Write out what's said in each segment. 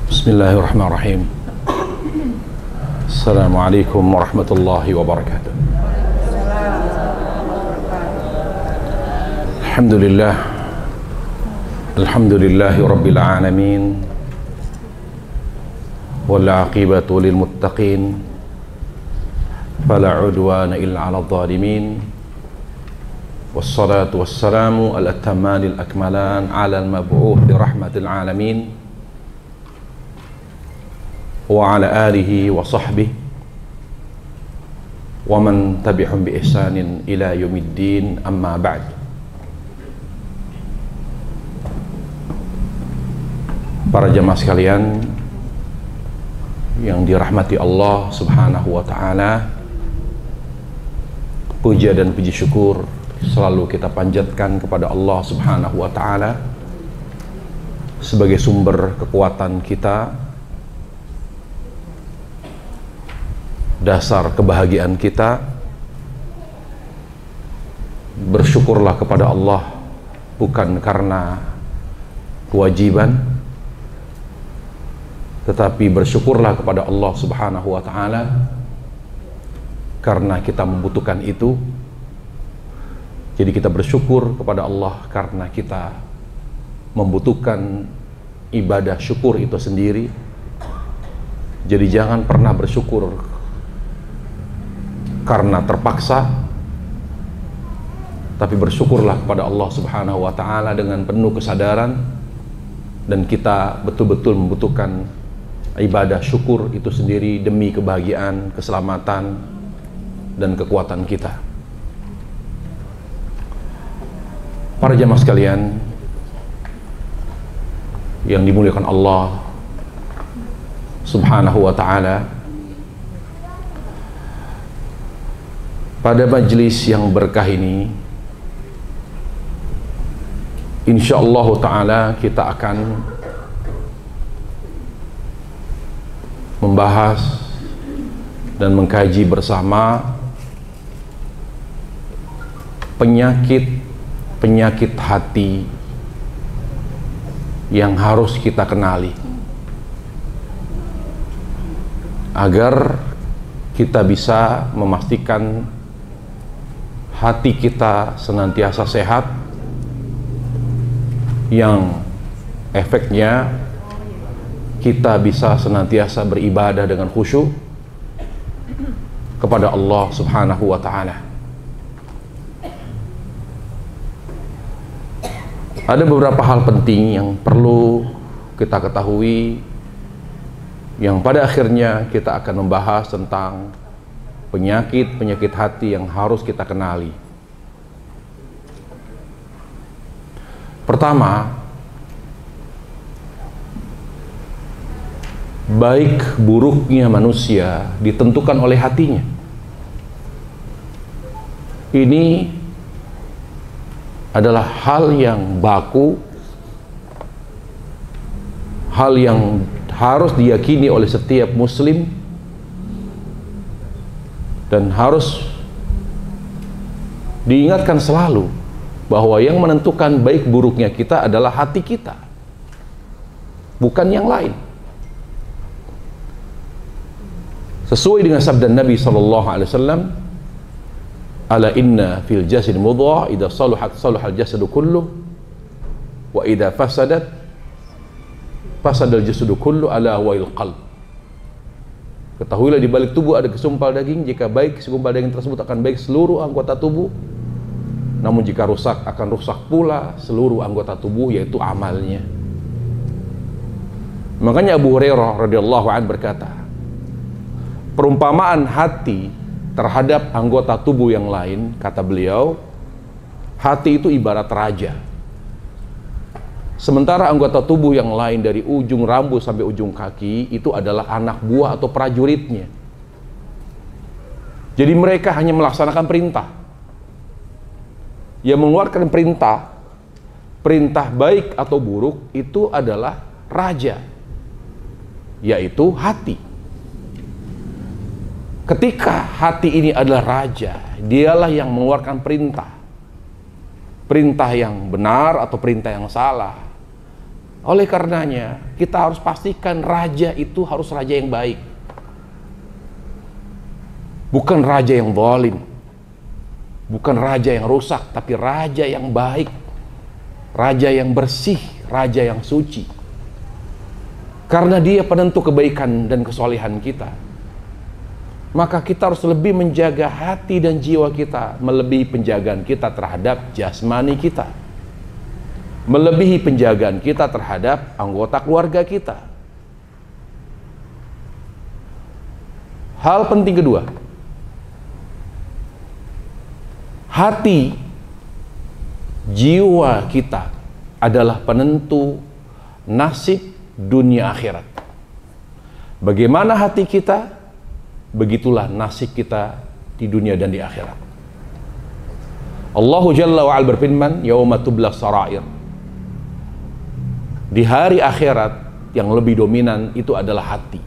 Bismillahirrahmanirrahim. Assalamualaikum warahmatullahi wabarakatuh. Alhamdulillah. Alhamdulillahi rabbil alamin. Wal aqibatu lil muttaqin. Fala udwana illa 'alal zalimin. Wassalatu wassalamu ala at-tammanil akmalan 'ala al-mab'uuts rahmatil alamin. Wa ala alihi wa sahbihi wa man tabi'ahum bi ihsanin ila yaumiddin, amma ba'd. Para jamaah sekalian yang dirahmati Allah Subhanahu wa ta'ala, puja dan puji syukur selalu kita panjatkan kepada Allah Subhanahu wa ta'ala sebagai sumber kekuatan kita, dasar kebahagiaan kita. Bersyukurlah kepada Allah bukan karena kewajiban, tetapi bersyukurlah kepada Allah Subhanahu wa ta'ala karena kita membutuhkan itu. Jadi kita bersyukur kepada Allah karena kita membutuhkan ibadah syukur itu sendiri. Jadi jangan pernah bersyukur karena terpaksa, tapi bersyukurlah kepada Allah Subhanahu wa ta'ala dengan penuh kesadaran, dan kita betul-betul membutuhkan ibadah syukur itu sendiri demi kebahagiaan, keselamatan, dan kekuatan kita. Para jamaah sekalian yang dimuliakan Allah Subhanahu wa ta'ala, pada majlis yang berkah ini insyaallah ta'ala kita akan membahas dan mengkaji bersama penyakit hati yang harus kita kenali agar kita bisa memastikan hati kita senantiasa sehat, yang efeknya kita bisa senantiasa beribadah dengan khusyuk kepada Allah Subhanahu wa ta'ala. Ada beberapa hal penting yang perlu kita ketahui, yang pada akhirnya kita akan membahas tentang penyakit hati yang harus kita kenali. Pertama, baik buruknya manusia ditentukan oleh hatinya. Ini adalah hal yang baku, hal yang harus diyakini oleh setiap muslim, dan harus diingatkan selalu bahwa yang menentukan baik buruknya kita adalah hati kita, bukan yang lain. Sesuai dengan sabda Nabi SAW, ala inna fil jasad mudghah idza saluhat salahal jasadu kulluh wa idza fasadat fasadal jasadu kulluh ala wa'il qalb. Ketahuilah di balik tubuh ada kesumpal daging, jika baik segumpal daging tersebut akan baik seluruh anggota tubuh, namun jika rusak akan rusak pula seluruh anggota tubuh, yaitu amalnya. Makanya Abu Hurairah radhiyallahu anhu berkata, perumpamaan hati terhadap anggota tubuh yang lain, kata beliau, hati itu ibarat raja, sementara anggota tubuh yang lain dari ujung rambut sampai ujung kaki itu adalah anak buah atau prajuritnya. Jadi mereka hanya melaksanakan perintah. Yang mengeluarkan perintah baik atau buruk itu adalah raja, yaitu hati. Ketika hati ini adalah raja, dialah yang mengeluarkan perintah yang benar atau perintah yang salah, Oleh karenanya, kita harus pastikan raja itu harus raja yang baik. Bukan raja yang zalim. Bukan raja yang rusak, tapi raja yang baik. Raja yang bersih, raja yang suci. Karena dia penentu kebaikan dan kesolehan kita. Maka kita harus lebih menjaga hati dan jiwa kita, melebihi penjagaan kita terhadap jasmani kita, melebihi penjagaan kita terhadap anggota keluarga kita. Hal penting kedua, hati jiwa kita adalah penentu nasib dunia akhirat. Bagaimana hati kita, begitulah nasib kita di dunia dan di akhirat. Allah Jalla wa'ala berfirman, yauma tubla sarair. Di hari akhirat yang lebih dominan itu adalah hati.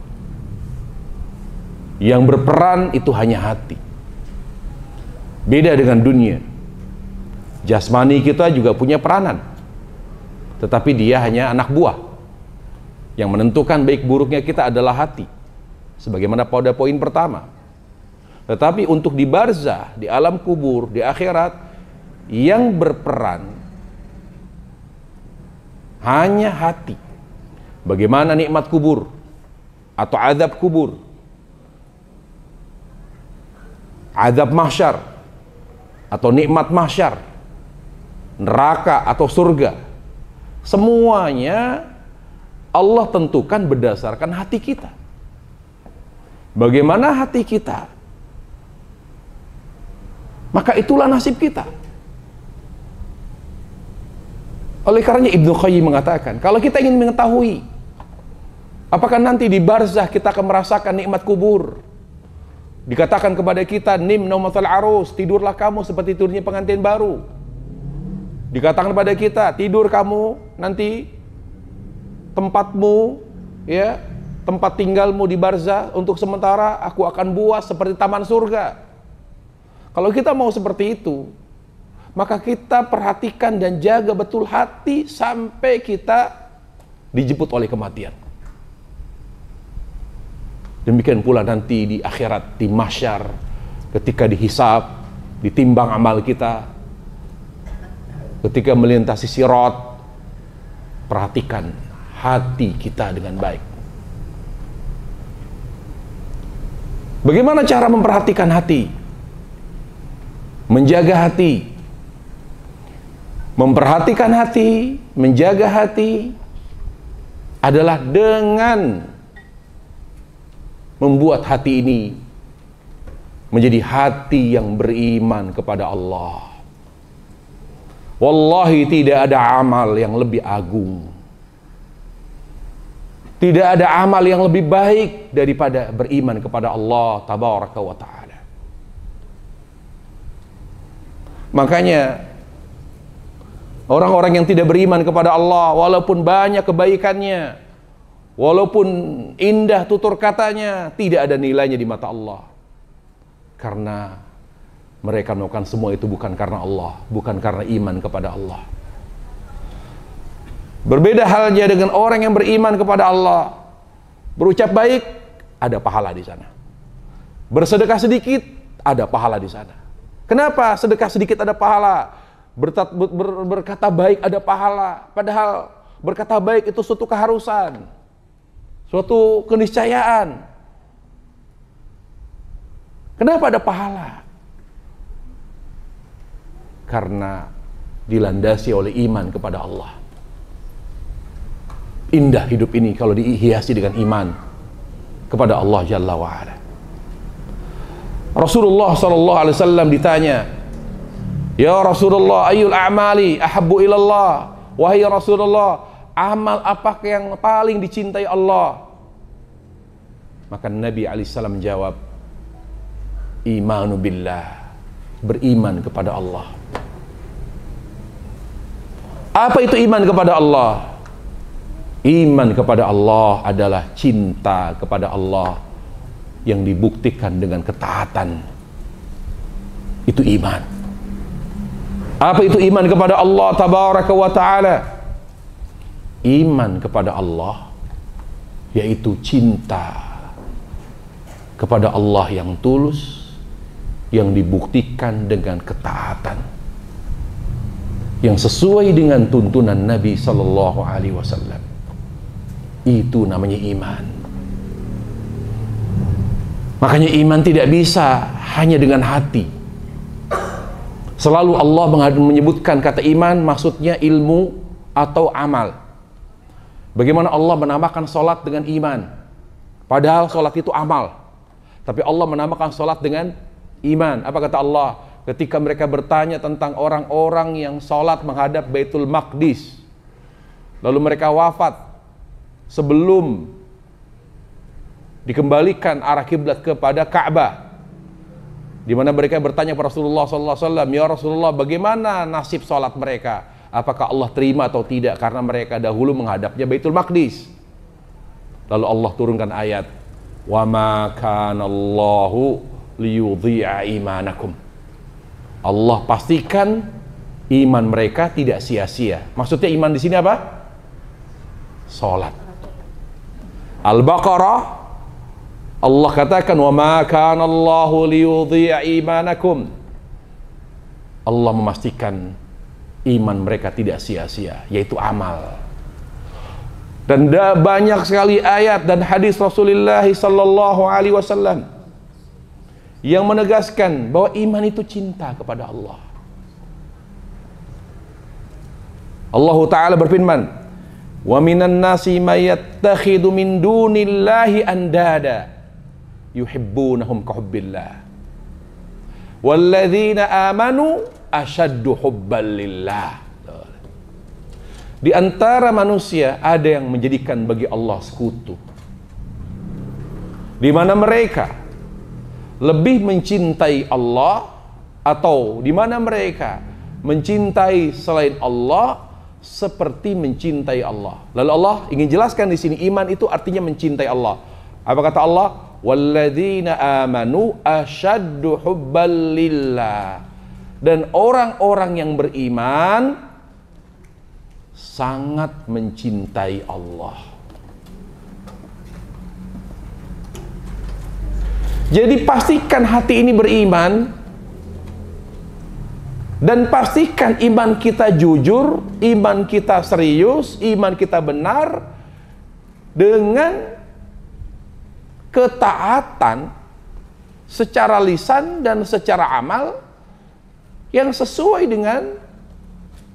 Yang berperan itu hanya hati. Beda dengan dunia. Jasmani kita juga punya peranan, tetapi dia hanya anak buah. Yang menentukan baik buruknya kita adalah hati, sebagaimana pada poin pertama. Tetapi untuk di barzah, di alam kubur, di akhirat, yang berperan hanya hati. Bagaimana nikmat kubur atau azab kubur, azab mahsyar atau nikmat mahsyar, neraka atau surga, semuanya Allah tentukan berdasarkan hati kita. Bagaimana hati kita, maka itulah nasib kita. Oleh karenanya Ibnu Qayyim mengatakan, kalau kita ingin mengetahui apakah nanti di barzah kita akan merasakan nikmat kubur, dikatakan kepada kita, nim naumatal arus, tidurlah kamu seperti tidurnya pengantin baru. Dikatakan kepada kita, tidur kamu, nanti tempatmu, ya, tempat tinggalmu di barzah untuk sementara aku akan buat seperti taman surga. Kalau kita mau seperti itu, maka kita perhatikan dan jaga betul hati sampai kita dijemput oleh kematian. Demikian pula nanti di akhirat, di mahsyar, ketika dihisab, ditimbang amal kita, ketika melintasi sirat, perhatikan hati kita dengan baik. Bagaimana cara memperhatikan hati? Menjaga hati. Memperhatikan hati, menjaga hati adalah dengan membuat hati ini menjadi hati yang beriman kepada Allah. Wallahi tidak ada amal yang lebih agung, tidak ada amal yang lebih baik daripada beriman kepada Allah Tabaraka wa Ta'ala. Makanya orang-orang yang tidak beriman kepada Allah, walaupun banyak kebaikannya, walaupun indah tutur katanya, tidak ada nilainya di mata Allah. Karena mereka melakukan semua itu bukan karena Allah, bukan karena iman kepada Allah. Berbeda halnya dengan orang yang beriman kepada Allah. Berucap baik, ada pahala di sana. Bersedekah sedikit, ada pahala di sana. Kenapa sedekah sedikit ada pahala? Berkata baik ada pahala. Padahal berkata baik itu suatu keharusan, suatu keniscayaan. Kenapa ada pahala? Karena dilandasi oleh iman kepada Allah. Indah hidup ini kalau dihiasi dengan iman kepada Allah Jalla wa'ala. Rasulullah SAW ditanya, ya Rasulullah, ayyul a'mali ahabbu ilallah. Wahai Rasulullah, amal apakah yang paling dicintai Allah? Maka Nabi SAW menjawab, imanu billah, beriman kepada Allah. Apa itu iman kepada Allah? Iman kepada Allah adalah cinta kepada Allah yang dibuktikan dengan ketaatan. Itu iman. Apa itu iman kepada Allah Tabaraka wa Ta'ala? iman kepada Allah, yaitu cinta kepada Allah yang tulus, yang dibuktikan dengan ketaatan yang sesuai dengan tuntunan Nabi Sallallahu Alaihi Wasallam. Itu namanya iman. Makanya iman tidak bisa hanya dengan hati. Selalu Allah menyebutkan kata iman, maksudnya ilmu atau amal. Bagaimana Allah menamakan sholat dengan iman, padahal sholat itu amal. Tapi Allah menamakan sholat dengan iman. Apa kata Allah ketika mereka bertanya tentang orang-orang yang sholat menghadap Baitul Maqdis, lalu mereka wafat sebelum dikembalikan arah kiblat kepada Ka'bah, di mana mereka bertanya kepada Rasulullah SAW, ya Rasulullah, bagaimana nasib sholat mereka? Apakah Allah terima atau tidak? Karena mereka dahulu menghadapnya Baitul Maqdis. Lalu Allah turunkan ayat, wa ma kana Allahu liyudhi'a imanakum. Allah pastikan iman mereka tidak sia-sia. Maksudnya iman di sini apa? Salat. Al-Baqarah Allah katakan, wa ma kana Allahu liyudhi'a imanakum. Allah memastikan iman mereka tidak sia-sia, yaitu amal. Dan banyak sekali ayat dan hadis Rasulullah sallallahu alaihi wasallam yang menegaskan bahwa iman itu cinta kepada Allah. Allah Ta'ala berfirman, wa minan nasi may yattakhidhu min dunillahi andada yuhibbunahum kahubbillah walladzina amanu asyaddu hubban lillah. Di antara manusia ada yang menjadikan bagi Allah sekutu, di mana mereka lebih mencintai Allah, atau di mana mereka mencintai selain Allah seperti mencintai Allah. Lalu Allah ingin jelaskan di sini, iman itu artinya mencintai Allah. Apa kata Allah? Walladzina amanu asyaddu hubban lillah. Dan orang-orang yang beriman sangat mencintai Allah. Jadi pastikan hati ini beriman, dan pastikan iman kita jujur, iman kita serius, iman kita benar, dengan ketaatan secara lisan dan secara amal yang sesuai dengan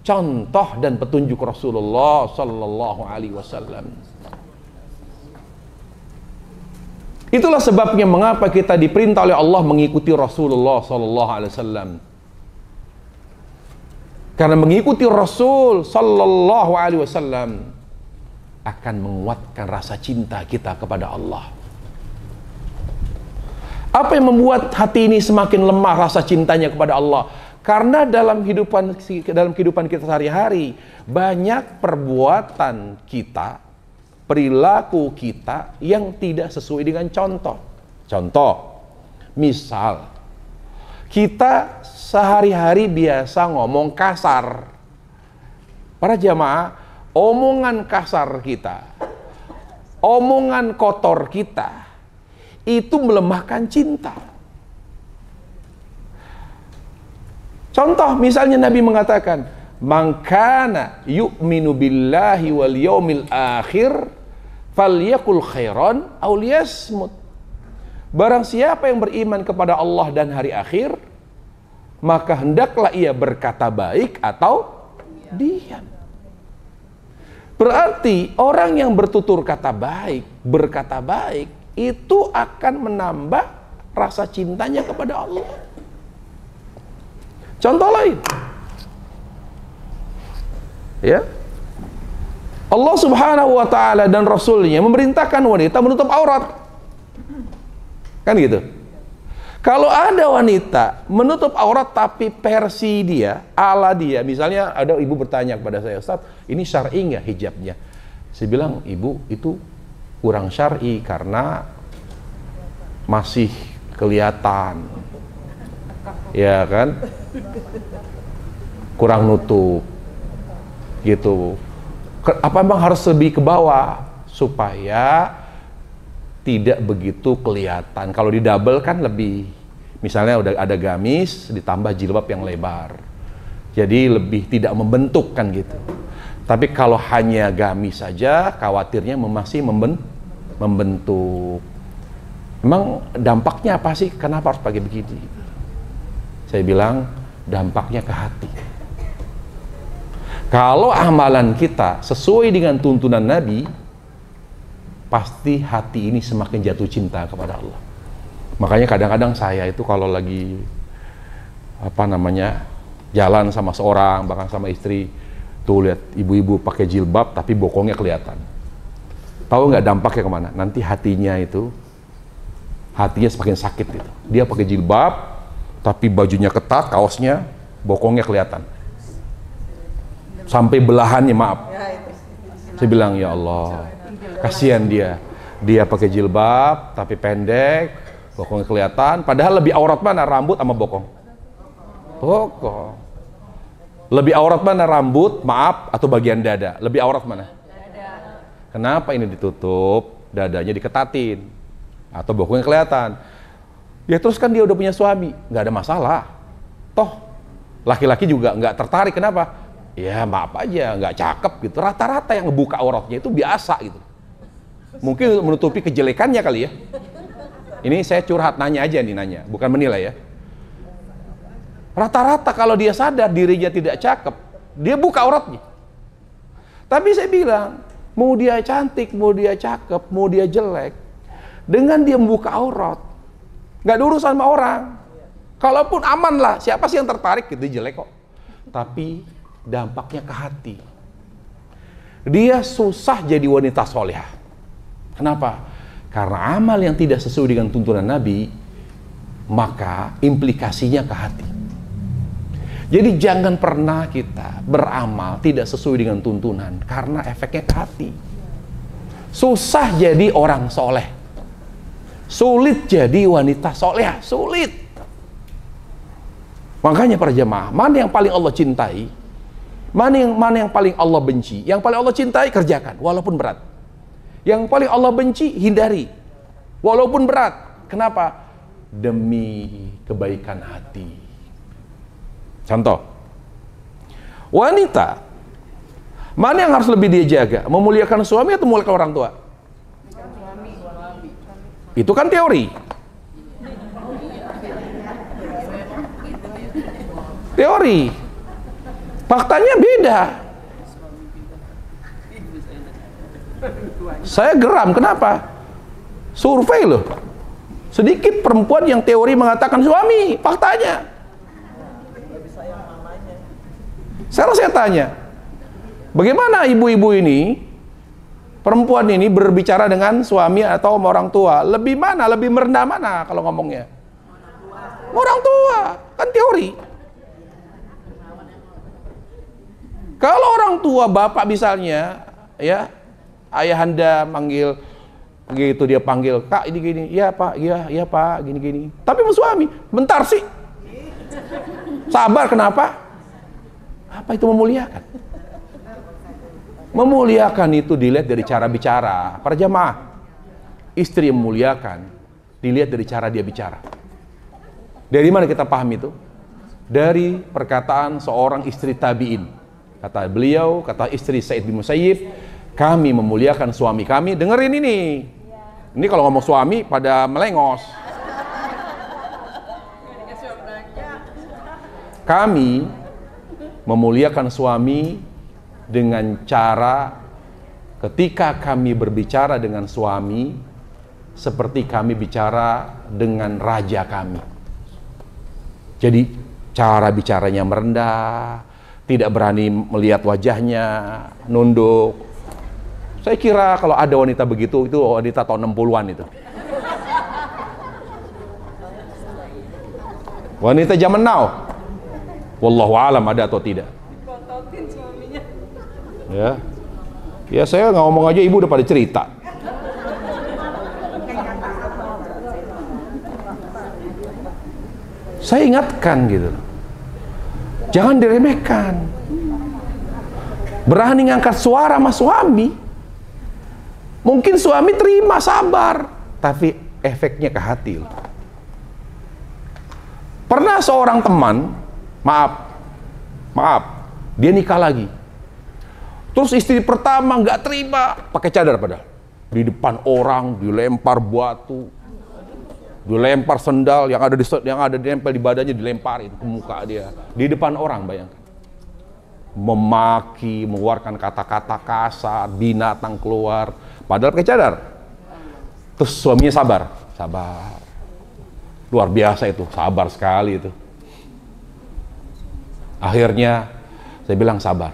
contoh dan petunjuk Rasulullah Sallallahu Alaihi Wasallam. Itulah sebabnya mengapa kita diperintah oleh Allah mengikuti Rasulullah Sallallahu Alaihi Wasallam. Karena mengikuti Rasul Sallallahu Alaihi Wasallam akan menguatkan rasa cinta kita kepada Allah. Apa yang membuat hati ini semakin lemah rasa cintanya kepada Allah? Karena dalam kehidupan kita sehari-hari banyak perbuatan kita, perilaku kita yang tidak sesuai dengan contoh. Contoh, misal kita sehari-hari biasa ngomong kasar. Para jamaah, omongan kasar kita, omongan kotor kita, itu melemahkan cinta. Contoh, misalnya Nabi mengatakan, man kana yu'minu billahi wal yaumil akhir falyakul khairan aw liyasmut. Barang siapa yang beriman kepada Allah dan hari akhir, maka hendaklah ia berkata baik atau diam. Berarti orang yang bertutur kata baik, berkata baik, itu akan menambah rasa cintanya kepada Allah. Contoh lain, ya, Allah Subhanahu wa Ta'ala dan Rasulnya memerintahkan wanita menutup aurat, kan gitu. Kalau ada wanita menutup aurat tapi versi dia, ala dia, misalnya ada ibu bertanya kepada saya, Ustaz, ini syar'i nggak hijabnya? Saya bilang, ibu, itu kurang syar'i karena masih kelihatan, ya kan, kurang nutup gitu. Apa memang harus lebih ke bawah supaya tidak begitu kelihatan? Kalau di double kan lebih, misalnya udah ada gamis ditambah jilbab yang lebar, jadi lebih tidak membentuk kan gitu. Tapi kalau hanya gamis saja, khawatirnya masih membentuk. Emang dampaknya apa sih? Kenapa harus pakai begini? Saya bilang dampaknya ke hati. Kalau amalan kita sesuai dengan tuntunan Nabi, pasti hati ini semakin jatuh cinta kepada Allah. Makanya kadang-kadang saya itu kalau lagi jalan sama seorang, bahkan sama istri, tuh lihat ibu-ibu pakai jilbab tapi bokongnya kelihatan. Tahu nggak dampaknya kemana? Nanti hatinya semakin sakit gitu. Dia pakai jilbab tapi bajunya ketat, kaosnya, bokongnya kelihatan. Sampai belahannya, maaf. Saya bilang, ya Allah, kasihan dia. Dia pakai jilbab tapi pendek, bokongnya kelihatan. Padahal lebih aurat mana, rambut sama bokong? Bokong. Lebih aurat mana, rambut, maaf, atau bagian dada? Lebih aurat mana? Dada. Kenapa ini ditutup, dadanya diketatin, atau bokongnya kelihatan? Ya terus kan dia udah punya suami, nggak ada masalah. Toh laki-laki juga nggak tertarik, kenapa? Ya maaf aja, nggak cakep gitu. Rata-rata yang ngebuka auratnya itu biasa gitu. Mungkin menutupi kejelekannya kali ya. Ini saya curhat, nanya aja nih, nanya, bukan menilai ya. Rata-rata kalau dia sadar dirinya tidak cakep, dia buka auratnya. Tapi saya bilang, mau dia cantik, mau dia cakep, mau dia jelek, dengan dia membuka aurat, nggak ada urusan sama orang. Kalaupun aman lah, siapa sih yang tertarik gitu, jelek kok. Tapi dampaknya ke hati. Dia susah jadi wanita solehah. Kenapa? Karena amal yang tidak sesuai dengan tuntunan Nabi, maka implikasinya ke hati. Jadi jangan pernah kita beramal tidak sesuai dengan tuntunan, karena efeknya ke hati. Susah jadi orang soleh, sulit jadi wanita soleh, sulit. Makanya para jemaah, mana yang paling Allah cintai, mana yang paling Allah benci? Yang paling Allah cintai kerjakan, walaupun berat. Yang paling Allah benci hindari, walaupun berat. Kenapa? Demi kebaikan hati. Contoh, wanita, mana yang harus lebih dia jaga? Memuliakan suami atau memuliakan orang tua? Itu kan teori. Teori. Faktanya beda. Saya geram, kenapa? Survei loh. Sedikit perempuan yang teori mengatakan suami, faktanya. Sekarang saya tanya, bagaimana ibu-ibu ini, perempuan ini berbicara dengan suami atau orang tua? Lebih mana, lebih merendah mana kalau ngomongnya? Orang tua, kan teori. Kalau orang tua, bapak misalnya, ya, ayahanda manggil, begitu dia panggil, kak ini gini, iya pak, iya pak, gini-gini. Tapi sama suami, bentar sih. Sabar, kenapa? Apa itu memuliakan? Memuliakan itu dilihat dari cara bicara. Para jamaah, istri yang memuliakan dilihat dari cara dia bicara. Dari mana kita paham itu? Dari perkataan seorang istri tabi'in. Kata beliau, kata istri Sa'id bin Musayyib, kami memuliakan suami kami. Dengerin ini. Ini kalau ngomong suami pada melengos. Kami memuliakan suami dengan cara ketika kami berbicara dengan suami seperti kami bicara dengan raja kami. Jadi cara bicaranya merendah, tidak berani melihat wajahnya, nunduk. Saya kira kalau ada wanita begitu, itu wanita tahun 60-an itu. Wanita zaman now. Wallahu alam ada atau tidak. Dikototin suaminya. Ya. Ya saya nggak ngomong aja, ibu udah pada cerita. Saya ingatkan gitu. Jangan diremehkan. berani ngangkat suara sama suami. Mungkin suami terima, sabar, tapi efeknya ke hati. Pernah seorang teman, maaf, dia nikah lagi. Terus istri pertama nggak terima, pakai cadar padahal. Di depan orang dilempar batu, dilempar sendal yang ada ditempel di badannya, dilemparin ke muka dia. Di depan orang, bayangkan. Memaki, mengeluarkan kata-kata kasar, binatang keluar, padahal pakai cadar. Terus suaminya sabar. Luar biasa itu, sabar sekali itu. Akhirnya saya bilang sabar.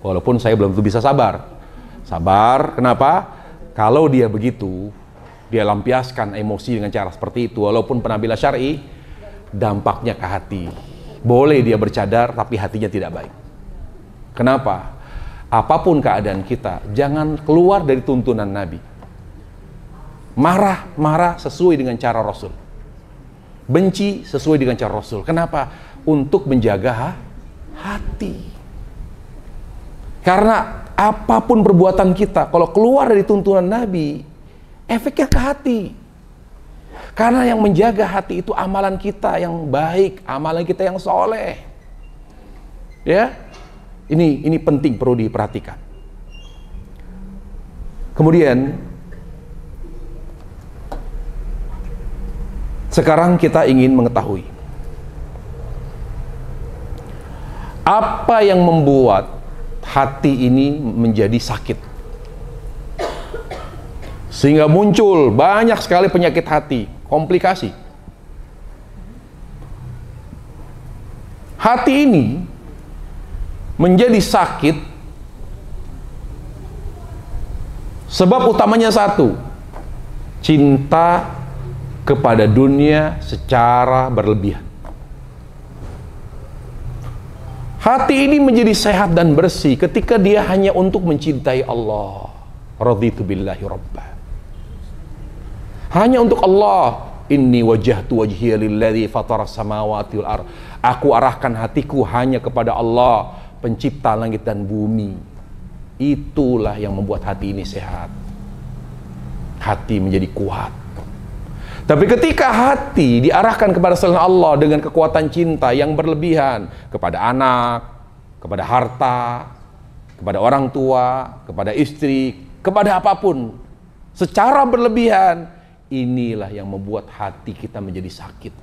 Walaupun saya belum bisa sabar. Sabar, kenapa? Kalau dia begitu, dia lampiaskan emosi dengan cara seperti itu, walaupun penampilan syar'i, dampaknya ke hati. Boleh dia bercadar, tapi hatinya tidak baik. Kenapa? Apapun keadaan kita, jangan keluar dari tuntunan Nabi. Marah sesuai dengan cara Rasul. Benci sesuai dengan cara Rasul. Kenapa? Untuk menjaga hati. Karena apapun perbuatan kita, kalau keluar dari tuntunan Nabi, efeknya ke hati. Karena yang menjaga hati itu amalan kita yang baik, amalan kita yang soleh. Ya, ini penting, perlu diperhatikan. Kemudian, sekarang kita ingin mengetahui apa yang membuat hati ini menjadi sakit, sehingga muncul banyak sekali penyakit hati, komplikasi. Hati ini menjadi sakit sebab utamanya satu, cinta kepada dunia secara berlebihan. Hati ini menjadi sehat dan bersih ketika dia hanya untuk mencintai Allah. Raditu billahi rabbah. Hanya untuk Allah. Inni wajjahtu wajhiya lilladzi fatara samawati wal ardh. Aku arahkan hatiku hanya kepada Allah, pencipta langit dan bumi. Itulah yang membuat hati ini sehat. Hati menjadi kuat. Tapi ketika hati diarahkan kepada selain Allah dengan kekuatan cinta yang berlebihan kepada anak, kepada harta, kepada orang tua, kepada istri, kepada apapun, secara berlebihan, inilah yang membuat hati kita menjadi sakit.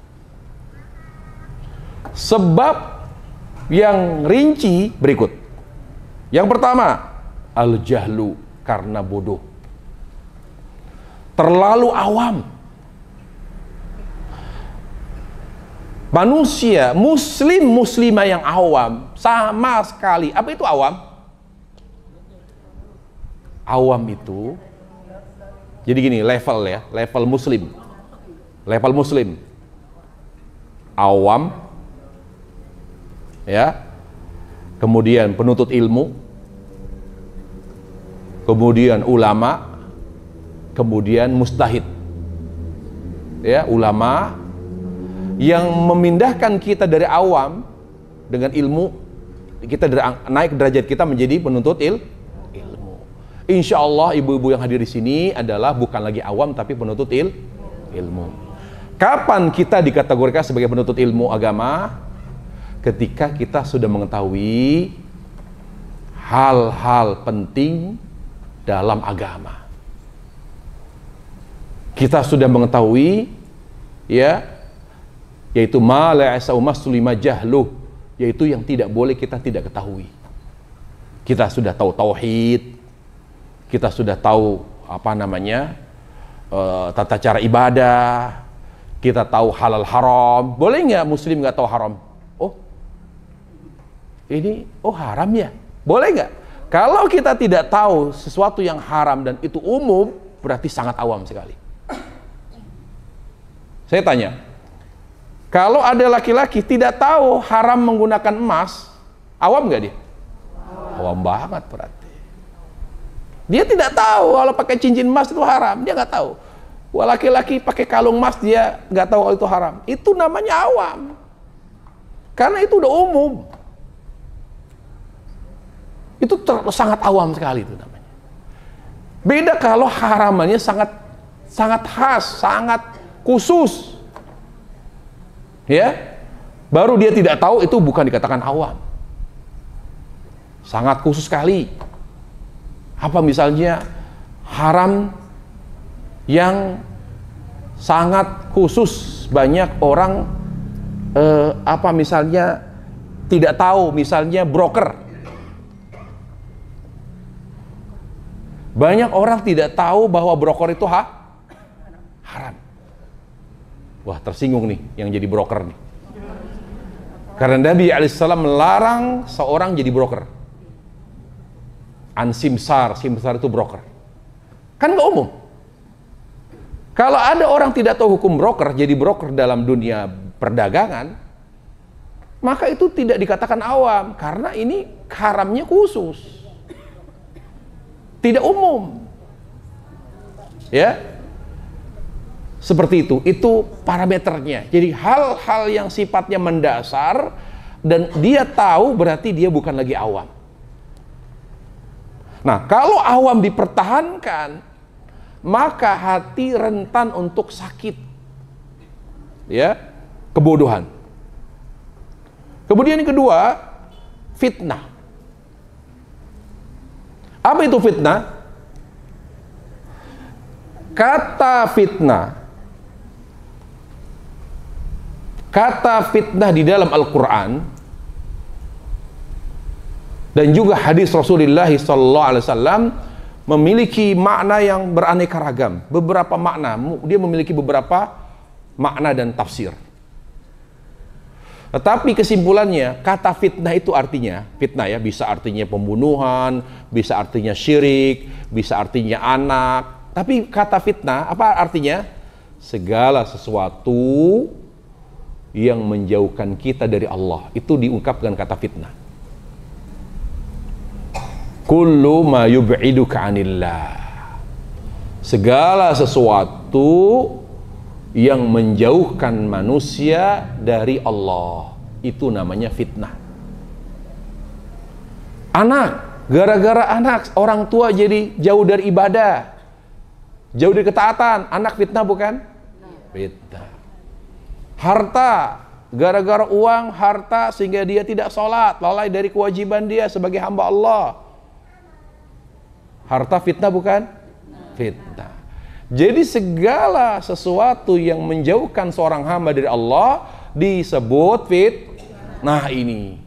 Sebab yang rinci berikut. Yang pertama, al-jahlu, karena bodoh. Terlalu awam. Manusia, muslimah yang awam, sama sekali. Apa itu awam? Awam itu, jadi gini, level ya, level muslim. Level muslim. Awam, ya. Kemudian penuntut ilmu, kemudian ulama, kemudian mustahid. Ya, ulama yang memindahkan kita dari awam dengan ilmu, kita naik derajat kita menjadi penuntut ilmu. Insya Allah ibu-ibu yang hadir di sini adalah bukan lagi awam tapi penuntut ilmu. Kapan kita dikategorikan sebagai penuntut ilmu agama? Ketika kita sudah mengetahui hal-hal penting dalam agama. Kita sudah mengetahui, ya, yaitu ma la yasau maslima jahluh, yaitu yang tidak boleh kita tidak ketahui. Kita sudah tahu tauhid, kita sudah tahu tata cara ibadah, kita tahu halal haram. Boleh nggak muslim nggak tahu haram? Haram ya? Boleh nggak? Kalau kita tidak tahu sesuatu yang haram dan itu umum, berarti sangat awam sekali. Saya tanya, kalau ada laki-laki tidak tahu haram menggunakan emas, awam nggak dia? Awam banget berarti. Dia tidak tahu kalau pakai cincin emas itu haram, dia nggak tahu. Wah, laki-laki pakai kalung emas dia nggak tahu kalau itu haram. Itu namanya awam. Karena itu udah umum. Itu sangat awam sekali itu namanya. Beda kalau haramannya sangat khas, sangat khusus. Ya. Baru dia tidak tahu, itu bukan dikatakan awam. Sangat khusus sekali. Apa misalnya haram yang sangat khusus, banyak orang apa misalnya tidak tahu, misalnya broker. Banyak orang tidak tahu bahwa broker itu haram. Wah, tersinggung nih yang jadi broker nih. Karena Nabi alaihissalam melarang seorang jadi broker. Simsar itu broker. Kan nggak umum. Kalau ada orang tidak tahu hukum broker, jadi broker dalam dunia perdagangan, maka itu tidak dikatakan awam, karena ini haramnya khusus, tidak umum. Ya, seperti itu parameternya. Jadi hal-hal yang sifatnya mendasar dan dia tahu, berarti dia bukan lagi awam. Nah, kalau awam dipertahankan, maka hati rentan untuk sakit, ya, kebodohan. Kemudian yang kedua, fitnah. Apa itu fitnah? Kata fitnah di dalam Al-Quran dan juga hadis Rasulullah SAW memiliki makna yang beraneka ragam. Beberapa makna, dia memiliki beberapa makna dan tafsir. Tetapi kesimpulannya, kata fitnah itu artinya, fitnah ya, bisa artinya pembunuhan, bisa artinya syirik, bisa artinya anak. Tapi kata fitnah, apa artinya? Segala sesuatu yang menjauhkan kita dari Allah, itu diungkapkan kata fitnah. Kullu ma yub'iduka 'anillah. Segala sesuatu yang menjauhkan manusia dari Allah, itu namanya fitnah. Anak, gara-gara anak, orang tua jadi jauh dari ibadah, jauh dari ketaatan, anak fitnah bukan? Fitnah. Harta, gara-gara uang, harta sehingga dia tidak sholat, lalai dari kewajiban dia sebagai hamba Allah. Harta fitnah bukan? Fitnah. Jadi segala sesuatu yang menjauhkan seorang hamba dari Allah disebut fitnah ini.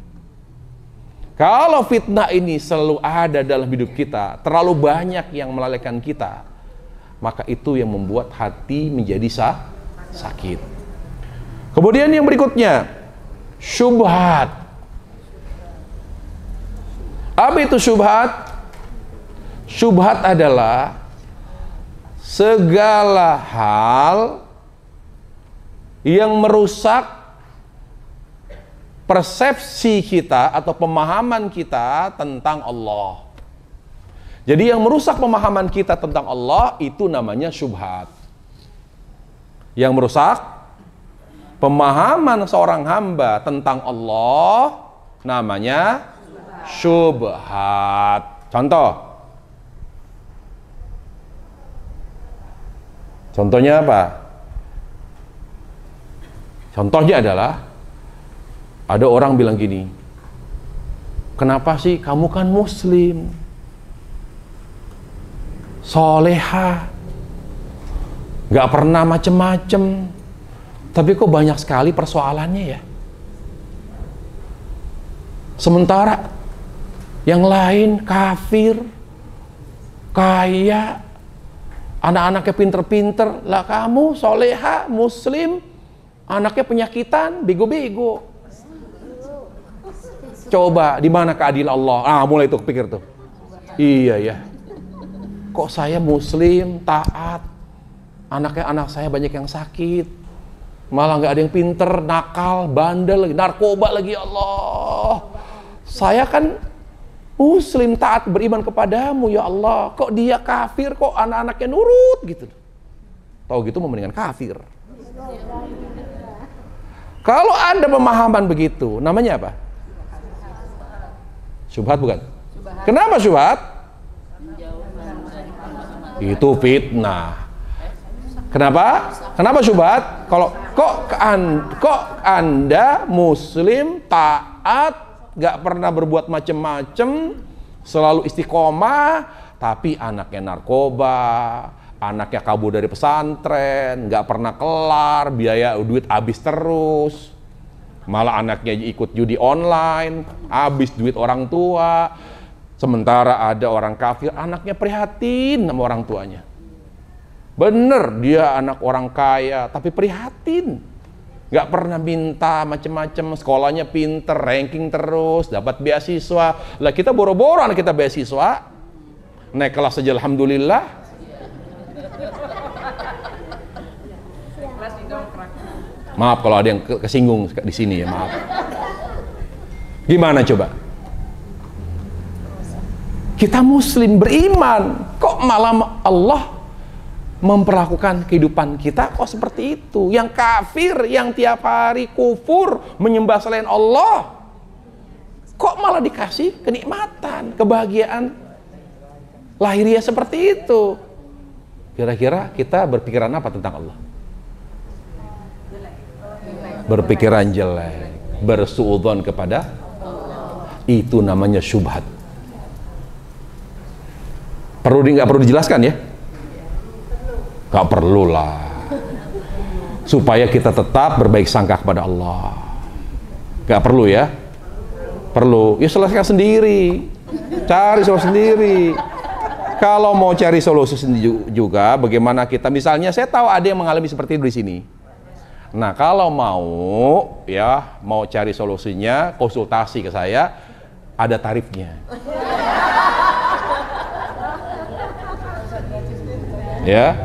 Kalau fitnah ini selalu ada dalam hidup kita, terlalu banyak yang melalaikan kita, maka itu yang membuat hati menjadi sakit. Kemudian yang berikutnya, syubhat. Apa itu syubhat? Syubhat adalah segala hal yang merusak persepsi kita atau pemahaman kita tentang Allah. Jadi yang merusak pemahaman kita tentang Allah itu namanya syubhat. Yang merusak pemahaman seorang hamba tentang Allah namanya syubhat. Contohnya apa? Contohnya adalah ada orang bilang gini, kenapa sih kamu kan muslim, soleha, gak pernah macem-macem, tapi kok banyak sekali persoalannya ya? Sementara yang lain kafir, kaya, anak-anaknya pinter-pinter, lah kamu soleha, muslim, anaknya penyakitan, bego-bego. Coba, di mana keadilan Allah? Mulai tuh pikir tuh. Iya ya. Kok saya muslim, taat, anaknya anak saya banyak yang sakit, malah nggak ada yang pinter, nakal, bandel, narkoba lagi, Allah. Saya kan muslim, taat, beriman kepadamu ya Allah, kok dia kafir, kok anak-anaknya nurut gitu. Tahu gitu mau mendingan kafir. Kalau ada pemahaman begitu, namanya apa? Syubhat bukan? Kenapa syubhat? Itu fitnah. Kenapa? Kenapa syubhat? Kalau kok Anda Muslim taat, gak pernah berbuat macem-macem, selalu istiqomah, tapi anaknya narkoba, anaknya kabur dari pesantren, gak pernah kelar, biaya duit habis terus, malah anaknya ikut judi online, habis duit orang tua. Sementara ada orang kafir, anaknya prihatin sama orang tuanya. Bener, dia anak orang kaya, tapi prihatin. Gak pernah minta macem-macem, sekolahnya pinter, ranking terus, dapat beasiswa. Lah kita boro-boro anak kita beasiswa, naik kelas saja alhamdulillah. Maaf kalau ada yang kesinggung di sini ya, maaf. Gimana coba? Kita Muslim beriman, kok malah Allah memperlakukan kehidupan kita kok seperti itu? Yang kafir, yang tiap hari kufur, menyembah selain Allah, kok malah dikasih kenikmatan, kebahagiaan lahiriah seperti itu? Kira-kira kita berpikiran apa tentang Allah? Berpikiran jelek, bersuudzon kepada Allah. Itu namanya syubhat. Nggak perlu dijelaskan ya? Nggak perlu lah. Supaya kita tetap berbaik sangka kepada Allah. Nggak perlu ya? Perlu. Ya selesaikan sendiri. Cari solusi sendiri. Kalau mau cari solusi sendiri juga, bagaimana kita? Misalnya saya tahu ada yang mengalami seperti itu di sini. Nah kalau mau cari solusinya, konsultasi ke saya, ada tarifnya. Ya,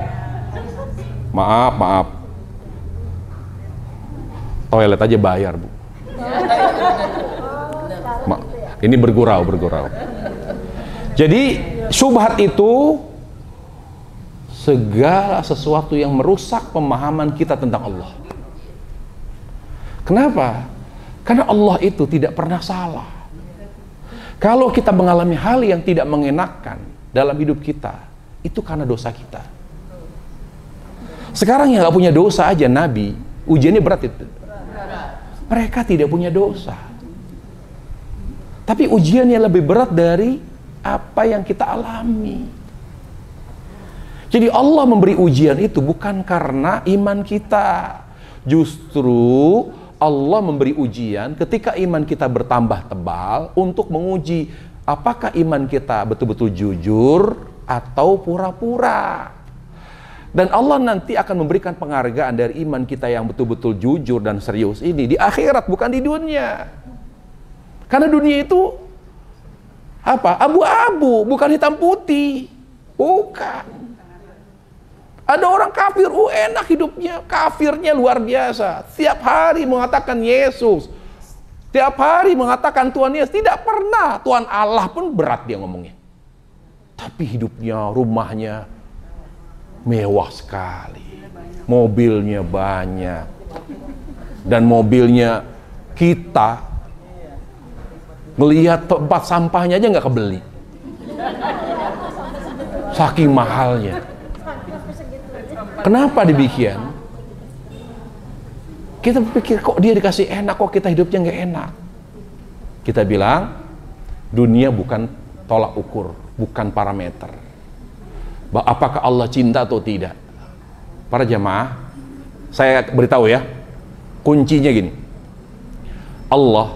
maaf, toilet aja bayar, Bu. Ini bergurau. Jadi syubhat itu segala sesuatu yang merusak pemahaman kita tentang Allah. Kenapa? Karena Allah itu tidak pernah salah. Kalau kita mengalami hal yang tidak mengenakan dalam hidup kita, itu karena dosa kita. Sekarang yang gak punya dosa aja Nabi, ujiannya berat itu. Mereka tidak punya dosa, tapi ujiannya lebih berat dari apa yang kita alami. Jadi Allah memberi ujian itu bukan karena iman kita. Justru Allah memberi ujian ketika iman kita bertambah tebal untuk menguji apakah iman kita betul-betul jujur atau pura-pura. Dan Allah nanti akan memberikan penghargaan dari iman kita yang betul-betul jujur dan serius ini di akhirat, bukan di dunia. Karena dunia itu apa? Abu-abu, bukan hitam putih. Bukan. Ada orang kafir, enak hidupnya, kafirnya luar biasa. Tiap hari mengatakan Yesus, tiap hari mengatakan Tuhan Yesus. Tidak pernah Tuhan Allah pun berat dia ngomongnya. Tapi hidupnya, rumahnya mewah sekali, mobilnya banyak, dan mobilnya kita ngelihat tempat sampahnya aja nggak kebeli, saking mahalnya. Kenapa demikian? Kita berpikir kok dia dikasih enak, kok kita hidupnya nggak enak. Kita bilang dunia bukan tolak ukur, bukan parameter. Apakah Allah cinta atau tidak? Para jamaah, saya beritahu ya, kuncinya gini. Allah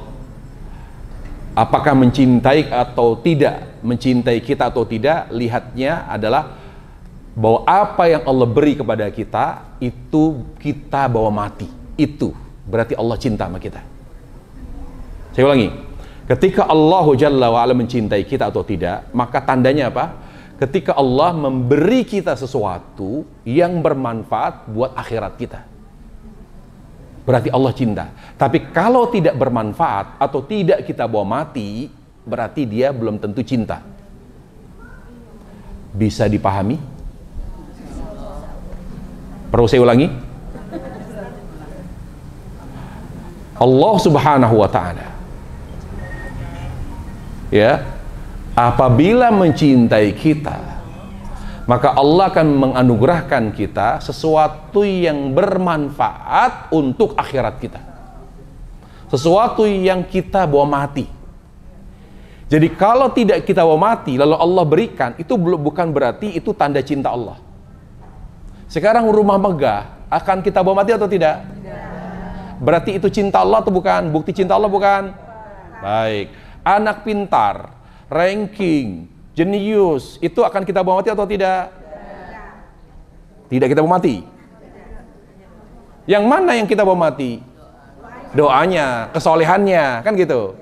apakah mencintai atau tidak, mencintai kita atau tidak, lihatnya adalah bahwa apa yang Allah beri kepada kita itu kita bawa mati. Itu berarti Allah cinta sama kita. Saya ulangi, ketika Allah Jalla wa'ala mencintai kita atau tidak, maka tandanya apa? Ketika Allah memberi kita sesuatu yang bermanfaat buat akhirat kita, berarti Allah cinta. Tapi kalau tidak bermanfaat atau tidak kita bawa mati, berarti dia belum tentu cinta. Bisa dipahami? Perlu saya ulangi? Allah Subhanahu wa ta'ala, ya, Apabila mencintai kita, maka Allah akan menganugerahkan kita sesuatu yang bermanfaat untuk akhirat kita, sesuatu yang kita bawa mati. Jadi kalau tidak kita bawa mati lalu Allah berikan, itu bukan berarti itu tanda cinta Allah. Sekarang rumah megah, akan kita bawa mati atau tidak? Berarti itu cinta Allah atau bukan? Bukti cinta Allah bukan? Baik. Anak pintar, ranking, jenius, itu akan kita bawa mati atau tidak? Tidak kita bawa mati. Yang mana yang kita bawa mati? Doanya, kesolehannya, kan gitu.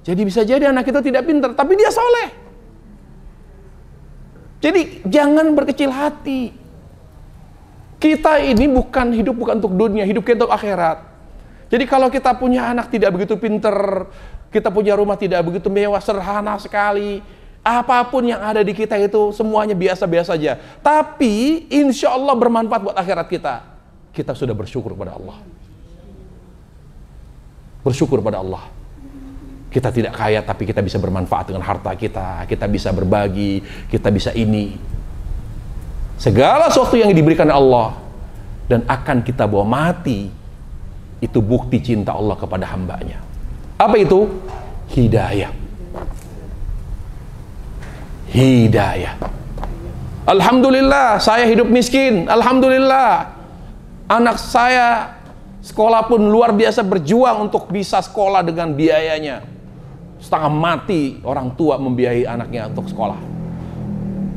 Jadi bisa jadi anak kita tidak pintar, tapi dia soleh. Jadi jangan berkecil hati. Kita ini hidup bukan untuk dunia, hidup kita untuk akhirat. Jadi kalau kita punya anak tidak begitu pintar, kita punya rumah tidak begitu mewah, sederhana sekali, apapun yang ada di kita itu semuanya biasa-biasa saja, tapi insya Allah bermanfaat buat akhirat kita. Kita sudah bersyukur pada Allah. Bersyukur pada Allah. Kita tidak kaya tapi kita bisa bermanfaat dengan harta kita, kita bisa berbagi, kita bisa ini. Segala sesuatu yang diberikan Allah dan akan kita bawa mati, itu bukti cinta Allah kepada hambanya. Apa itu? Hidayah. Hidayah. Alhamdulillah saya hidup miskin. Alhamdulillah anak saya sekolah pun luar biasa, berjuang untuk bisa sekolah dengan biayanya. Setengah mati orang tua membiayai anaknya untuk sekolah.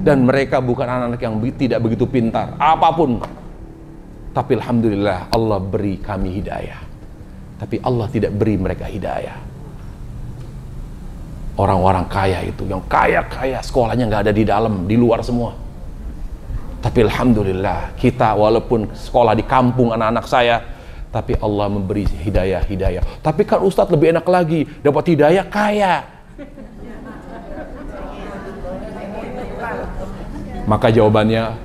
Dan mereka bukan anak-anak yang tidak begitu pintar apapun. Tapi alhamdulillah Allah beri kami hidayah. Tapi Allah tidak beri mereka hidayah. Orang-orang kaya itu, yang kaya-kaya sekolahnya nggak ada di dalam, di luar semua. Tapi alhamdulillah kita walaupun sekolah di kampung anak-anak saya, tapi Allah memberi hidayah. Tapi kan Ustadz lebih enak lagi, dapat hidayah kaya. Maka jawabannya,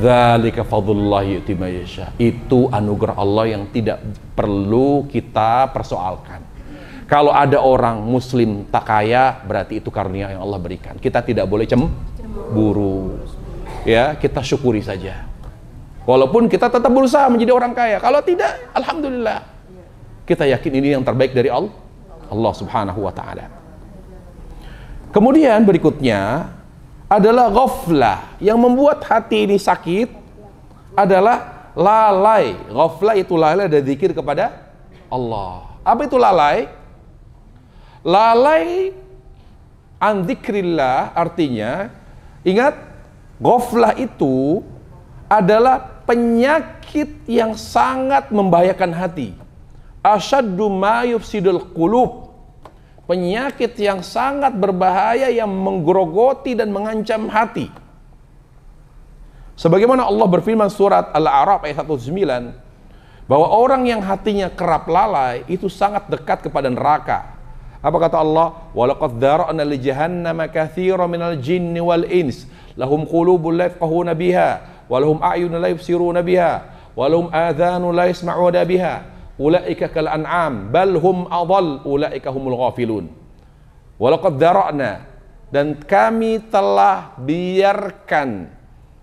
dzalika fadlullahi yu'ti may yasha. Itu anugerah Allah yang tidak perlu kita persoalkan. Kalau ada orang muslim tak kaya, berarti itu karunia yang Allah berikan. Kita tidak boleh cemburu. Ya, kita syukuri saja. Walaupun kita tetap berusaha menjadi orang kaya. Kalau tidak, alhamdulillah. Kita yakin ini yang terbaik dari Allah Subhanahu wa taala. Kemudian berikutnya adalah ghaflah. Yang membuat hati ini sakit adalah lalai. Ghaflah itu lalai dari zikir kepada Allah. Apa itu lalai? Lalai an dzikrillah artinya, ingat, ghaflah itu adalah penyakit yang sangat membahayakan hati. Asyaddu ma yufsidul qulub. Penyakit yang sangat berbahaya yang menggerogoti dan mengancam hati. Sebagaimana Allah berfirman surat Al-A'raf ayat 109, bahwa orang yang hatinya kerap lalai itu sangat dekat kepada neraka. Apa kata Allah? Walaqad dzara'na li jahannama katsiran minal jinni wal ins lahum qulubun la yafqahuna biha wa lahum a'yunun la yubsiruna biha wa lahum adhanun la yasma'una biha ulaika kal an'am bal hum adall ulaika humul ghafilun. Walaqad dzara'na, dan kami telah biarkan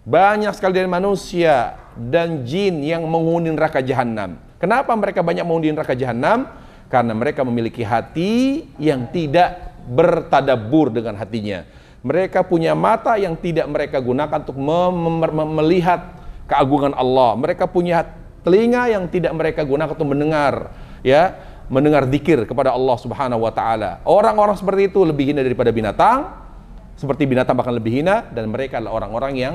banyak sekali dari manusia dan jin yang menghuni neraka jahanam. Kenapa mereka banyak menghuni neraka jahanam? Karena mereka memiliki hati yang tidak bertadabbur dengan hatinya. Mereka punya mata yang tidak mereka gunakan untuk melihat keagungan Allah. Mereka punya telinga yang tidak mereka gunakan untuk mendengar, ya, mendengar zikir kepada Allah Subhanahu wa taala. Orang-orang seperti itu lebih hina daripada binatang. Seperti binatang bahkan lebih hina, dan mereka adalah orang-orang yang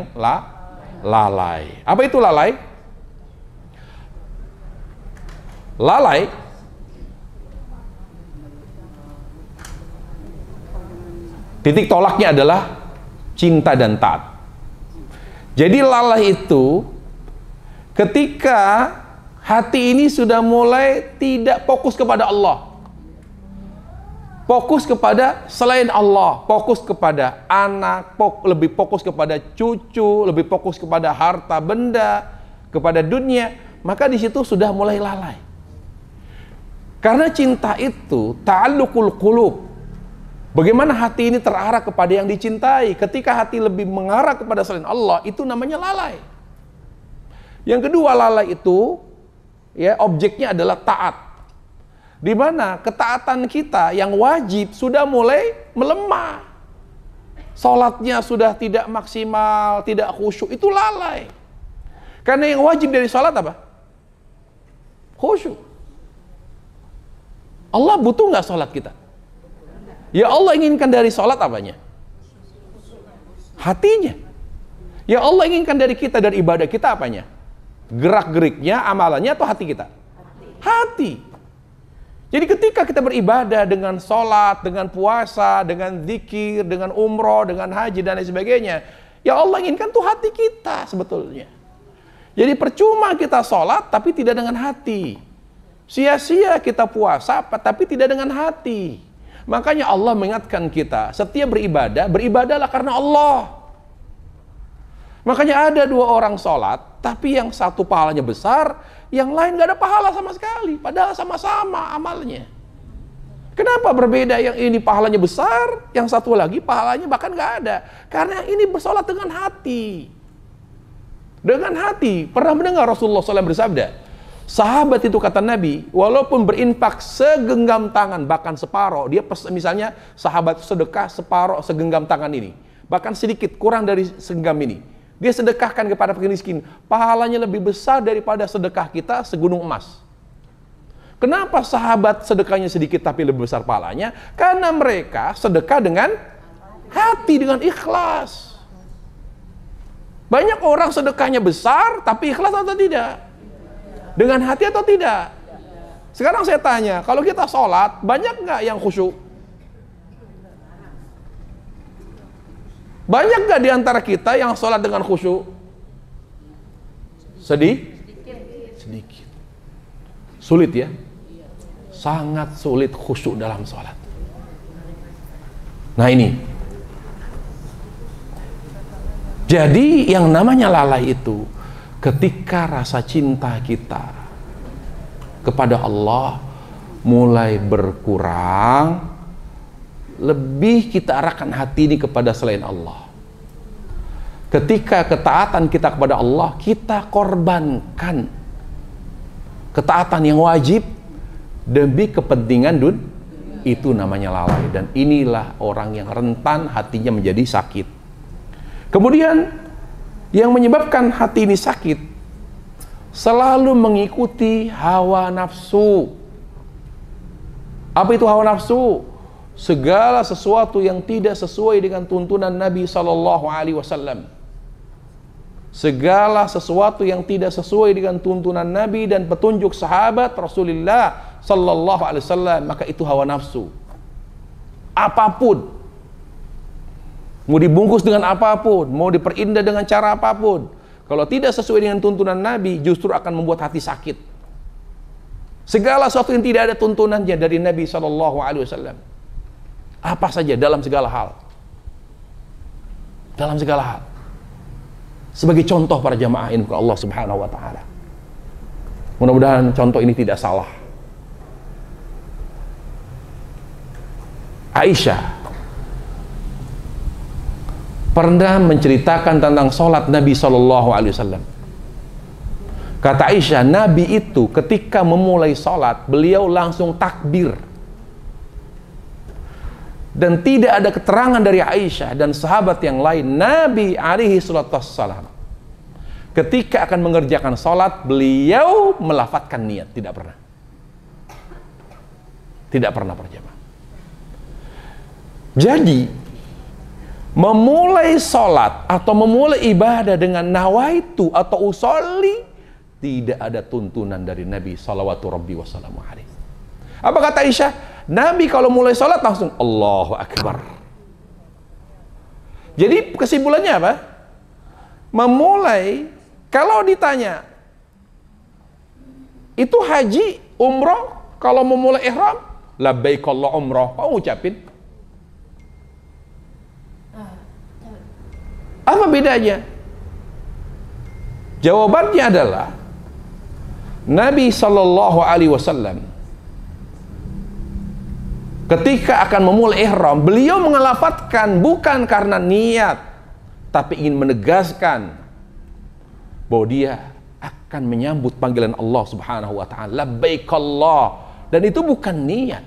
lalai. Apa itu lalai? Lalai titik tolaknya adalah cinta dan taat. Jadi lalai itu ketika hati ini sudah mulai tidak fokus kepada Allah, fokus kepada selain Allah, fokus kepada anak, lebih fokus kepada cucu, lebih fokus kepada harta benda, kepada dunia, maka di situ sudah mulai lalai. Karena cinta itu ta'alluqul qulub. Bagaimana hati ini terarah kepada yang dicintai. Ketika hati lebih mengarah kepada selain Allah, itu namanya lalai. Yang kedua, lalai itu ya objeknya adalah taat. Di mana ketaatan kita yang wajib sudah mulai melemah. Salatnya sudah tidak maksimal, tidak khusyuk, itu lalai. Karena yang wajib dari salat apa? Khusyuk. Allah butuh nggak salat kita? Ya Allah inginkan dari salat apanya? Hatinya. Ya Allah inginkan dari kita, dari ibadah kita apanya? Gerak-geriknya, amalannya, atau hati kita? Hati. Jadi ketika kita beribadah dengan salat, dengan puasa, dengan zikir, dengan umroh, dengan haji dan lain sebagainya, ya Allah inginkan tuh hati kita sebetulnya. Jadi percuma kita salat tapi tidak dengan hati. Sia-sia kita puasa tapi tidak dengan hati. Makanya Allah mengingatkan kita, setiap beribadah, beribadahlah karena Allah. Makanya ada dua orang sholat, tapi yang satu pahalanya besar, yang lain gak ada pahala sama sekali. Padahal sama-sama amalnya. Kenapa berbeda? Yang ini pahalanya besar, yang satu lagi pahalanya bahkan gak ada. Karena yang ini bersolat dengan hati. Dengan hati. Pernah mendengar Rasulullah SAW bersabda, sahabat itu kata Nabi, walaupun berinfak segenggam tangan, bahkan separoh, dia misalnya sahabat sedekah separoh segenggam tangan ini, bahkan sedikit kurang dari segenggam ini, dia sedekahkan kepada fakir miskin, pahalanya lebih besar daripada sedekah kita segunung emas. Kenapa sahabat sedekahnya sedikit tapi lebih besar pahalanya? Karena mereka sedekah dengan hati, dengan ikhlas. Banyak orang sedekahnya besar tapi ikhlas atau tidak? Dengan hati atau tidak? Sekarang saya tanya, kalau kita sholat, banyak nggak yang khusyuk? Banyak nggak diantara kita yang sholat dengan khusyuk? Sedikit. Sulit ya? Sangat sulit khusyuk dalam sholat. Nah ini. Jadi yang namanya lalai itu, ketika rasa cinta kita kepada Allah mulai berkurang, lebih kita arahkan hati ini kepada selain Allah. Ketika ketaatan kita kepada Allah, kita korbankan ketaatan yang wajib demi kepentingan itu namanya lalai. Dan inilah orang yang rentan hatinya menjadi sakit. Kemudian yang menyebabkan hati ini sakit, selalu mengikuti hawa nafsu. Apa itu hawa nafsu? Segala sesuatu yang tidak sesuai dengan tuntunan Nabi SAW. Segala sesuatu yang tidak sesuai dengan tuntunan Nabi dan petunjuk sahabat Rasulullah SAW, maka itu hawa nafsu. Apapun, mau dibungkus dengan apapun, mau diperindah dengan cara apapun, kalau tidak sesuai dengan tuntunan Nabi, justru akan membuat hati sakit. Segala sesuatu yang tidak ada tuntunannya dari Nabi SAW, apa saja, dalam segala hal. Dalam segala hal. Sebagai contoh para jamaah ini Allah Subhanahu wa Ta'ala. Mudah-mudahan contoh ini tidak salah. Aisyah pernah menceritakan tentang sholat Nabi SAW. Kata Aisyah, Nabi itu ketika memulai sholat, beliau langsung takbir. Dan tidak ada keterangan dari Aisyah dan sahabat yang lain, Nabi SAW ketika akan mengerjakan sholat, beliau melafadzkan niat. Tidak pernah. Tidak pernah berjamaah. Jadi memulai sholat atau memulai ibadah dengan nawaitu atau usolli, tidak ada tuntunan dari Nabi salawatu rabbi wassalamu alaihi. Apa kata Aisyah? Nabi kalau mulai sholat langsung Allahu Akbar. Jadi kesimpulannya apa? Memulai, kalau ditanya itu haji, umroh, kalau memulai ihram, labbaik Allah umroh, kau ucapin. Apa bedanya? Jawabannya adalah Nabi SAW ketika akan memulai ihram, beliau mengelafadzkan bukan karena niat, tapi ingin menegaskan bahwa dia akan menyambut panggilan Allah Subhanahu wa taala, labbaik Allah. Dan itu bukan niat.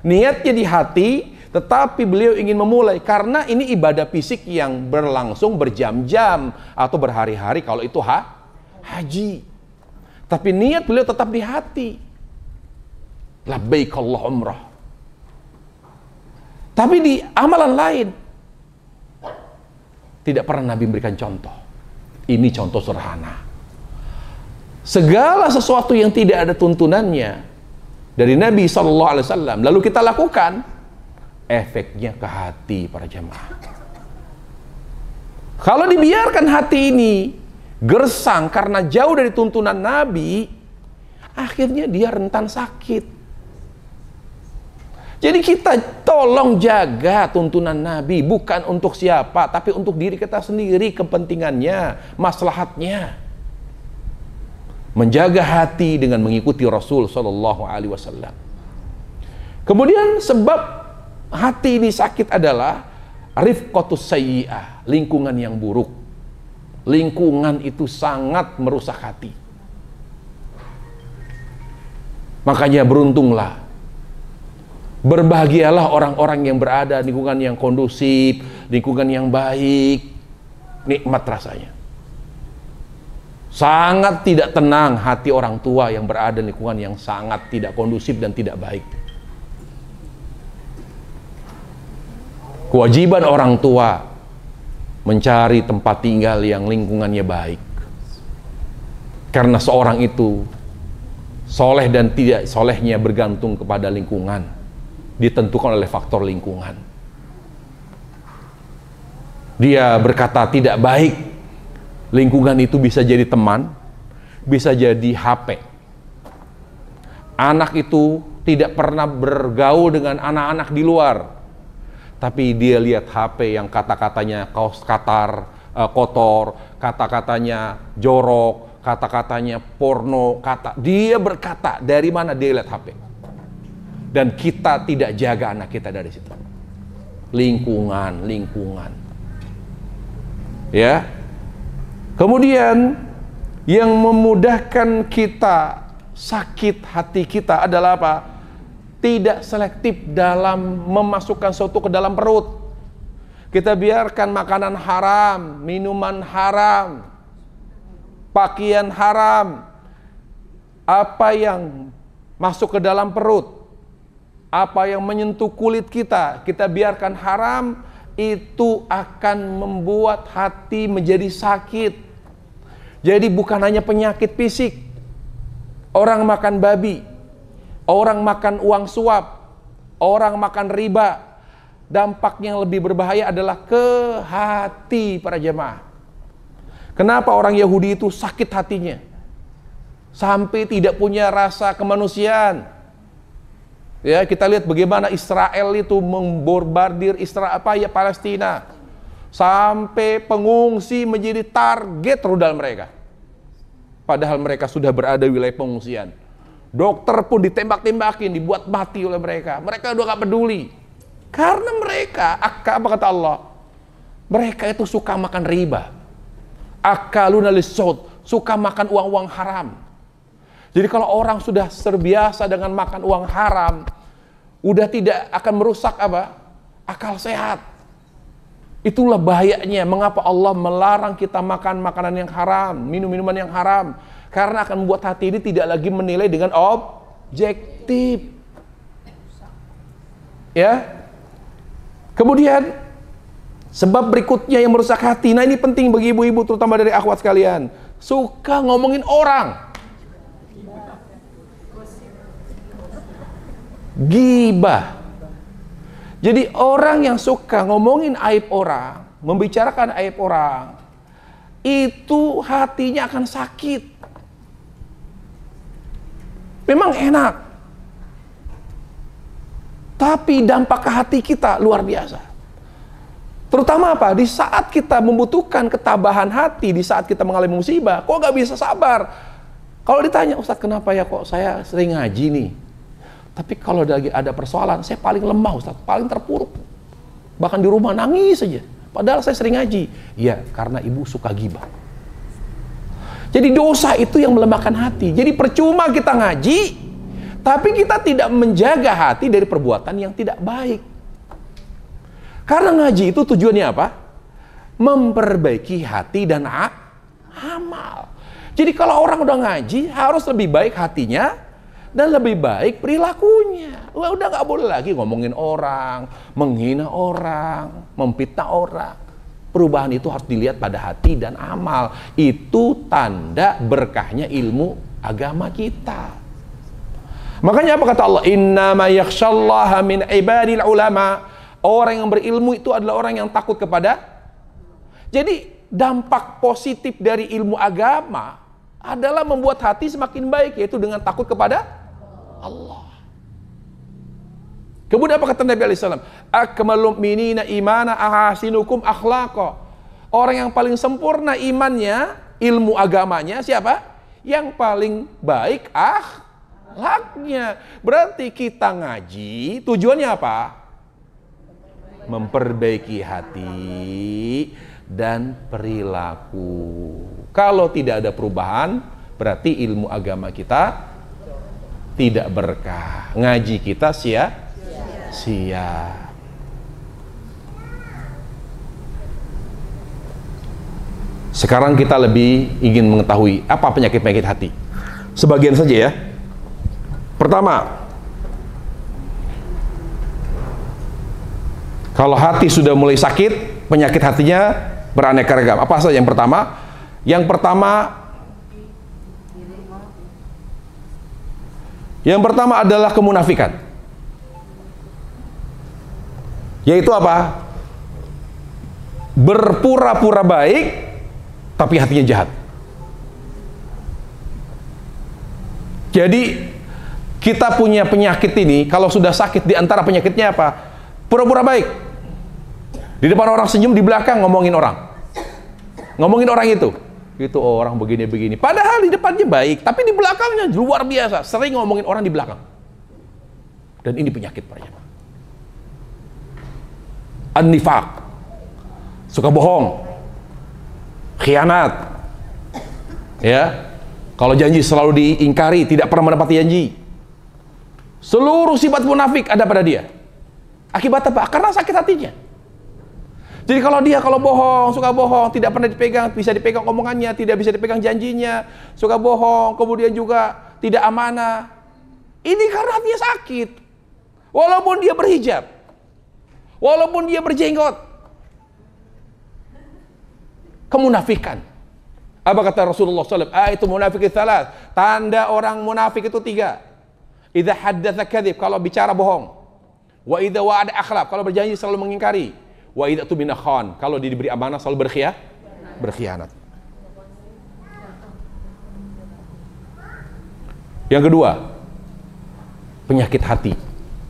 Niatnya di hati, tetapi beliau ingin memulai karena ini ibadah fisik yang berlangsung berjam-jam atau berhari-hari kalau itu haji. Tapi niat beliau tetap di hati. Labbaik Allah umrah. Tapi di amalan lain tidak pernah Nabi memberikan contoh. Ini contoh sederhana. Segala sesuatu yang tidak ada tuntunannya dari Nabi SAW lalu kita lakukan, efeknya ke hati para jamaah. Kalau dibiarkan hati ini gersang karena jauh dari tuntunan Nabi, akhirnya dia rentan sakit. Jadi kita tolong jaga tuntunan Nabi, bukan untuk siapa, tapi untuk diri kita sendiri, kepentingannya, maslahatnya. Menjaga hati dengan mengikuti Rasul Shallallahu Alaihi Wasallam. Kemudian sebab hati ini sakit adalah rifqatus sayyi'ah, lingkungan yang buruk. Lingkungan itu sangat merusak hati. Makanya beruntunglah, berbahagialah orang-orang yang berada di lingkungan yang kondusif, lingkungan yang baik. Nikmat rasanya. Sangat tidak tenang hati orang tua yang berada di lingkungan yang sangat tidak kondusif dan tidak baik. Kewajiban orang tua mencari tempat tinggal yang lingkungannya baik. Karena seorang itu soleh dan tidak solehnya bergantung kepada lingkungan, ditentukan oleh faktor lingkungan. Dia berkata tidak baik, lingkungan itu bisa jadi teman, bisa jadi HP. Anak itu tidak pernah bergaul dengan anak-anak di luar, tapi dia lihat HP yang kata-katanya kaos kotor, kata-katanya jorok, kata-katanya porno, dia berkata dari mana dia lihat HP. Dan kita tidak jaga anak kita dari situ. Lingkungan. Ya. Kemudian yang memudahkan kita sakit hati kita adalah apa? Tidak selektif dalam memasukkan sesuatu ke dalam perut. Kita biarkan makanan haram, minuman haram, pakaian haram, apa yang masuk ke dalam perut, apa yang menyentuh kulit kita biarkan haram, itu akan membuat hati menjadi sakit. Jadi bukan hanya penyakit fisik, orang makan babi, orang makan uang suap, orang makan riba, dampak yang lebih berbahaya adalah ke hati para jemaah. Kenapa orang Yahudi itu sakit hatinya sampai tidak punya rasa kemanusiaan? Ya, kita lihat bagaimana Israel itu membombardir Palestina sampai pengungsi menjadi target rudal mereka. Padahal mereka sudah berada di wilayah pengungsian. Dokter pun ditembak-tembakin, dibuat mati oleh mereka. Mereka udah gak peduli. Karena mereka, apa kata Allah? Mereka itu suka makan riba. Akaluna lis-sud, suka makan uang-uang haram. Jadi kalau orang sudah terbiasa dengan makan uang haram, udah tidak akan merusak apa? Akal sehat. Itulah bahayanya mengapa Allah melarang kita makan makanan yang haram, minum minuman yang haram, karena akan membuat hati ini tidak lagi menilai dengan objektif. Ya. Kemudian sebab berikutnya yang merusak hati. Nah, ini penting bagi ibu-ibu terutama dari akhwat sekalian. Suka ngomongin orang. Ghibah. Jadi orang yang suka ngomongin aib orang, membicarakan aib orang, itu hatinya akan sakit. Memang enak, tapi dampak ke hati kita luar biasa. Terutama apa? Di saat kita membutuhkan ketabahan hati, di saat kita mengalami musibah, kok gak bisa sabar? Kalau ditanya, Ustadz kenapa ya kok saya sering ngaji nih, Tapi kalau lagi ada persoalan, saya paling lemah Ustaz, paling terpuruk. Bahkan di rumah nangis saja. Padahal saya sering ngaji. Ya, karena ibu suka gibah. Jadi dosa itu yang melemahkan hati. Jadi percuma kita ngaji, tapi kita tidak menjaga hati dari perbuatan yang tidak baik. Karena ngaji itu tujuannya apa? Memperbaiki hati dan amal. Jadi kalau orang udah ngaji, harus lebih baik hatinya dan lebih baik perilakunya. Udah nggak boleh lagi ngomongin orang, menghina orang, memfitnah orang. Perubahan itu harus dilihat pada hati dan amal. Itu tanda berkahnya ilmu agama kita. Makanya apa kata Allah? Innama yakhshallaha min ibadil ulama. Orang yang berilmu itu adalah orang yang takut kepada. Jadi dampak positif dari ilmu agama adalah membuat hati semakin baik, yaitu dengan takut kepada Allah. Kemudian apa kata Nabi SAW? Akmalul mu'minina imana ahasinukum akhlaqa. Orang yang paling sempurna imannya, ilmu agamanya siapa? Yang paling baik akhlaknya. Berarti kita ngaji tujuannya apa? Memperbaiki hati dan perilaku. Kalau tidak ada perubahan, berarti ilmu agama kita tidak berkah. Ngaji kita sia-sia. Sekarang kita lebih ingin mengetahui apa penyakit-penyakit hati. Sebagian saja ya. Pertama, kalau hati sudah mulai sakit, penyakit hatinya beraneka ragam. Apa saja yang pertama? Yang pertama adalah kemunafikan. Yaitu apa? Berpura-pura baik, tapi hatinya jahat. Jadi, kita punya penyakit ini, kalau sudah sakit, di antara penyakitnya apa? Pura-pura baik. Di depan orang senyum, di belakang ngomongin orang. Ngomongin orang itu. Itu orang begini-begini. Padahal di depannya baik, tapi di belakangnya luar biasa. Sering ngomongin orang di belakang. Dan ini penyakit pertama. An-nifaq. Suka bohong. Khianat. Ya. Kalau janji selalu diingkari, tidak pernah menepati janji. Seluruh sifat munafik ada pada dia. Akibat apa? Karena sakit hatinya. Jadi kalau bohong, suka bohong, tidak pernah dipegang, bisa dipegang omongannya, tidak bisa dipegang janjinya, suka bohong, kemudian juga tidak amanah. Ini karena hatinya sakit. Walaupun dia berhijab, walaupun dia berjenggot. Kemunafikan. Apa kata Rasulullah SAW? Itu munafik salat. Tanda orang munafik itu 3. Idza haddatsa kadzib, kalau bicara bohong. Wa idza wa'ada akhlaf, kalau berjanji selalu mengingkari. Wa idza tumina khan, kalau diberi amanah selalu berkhianat. Yang kedua, penyakit hati.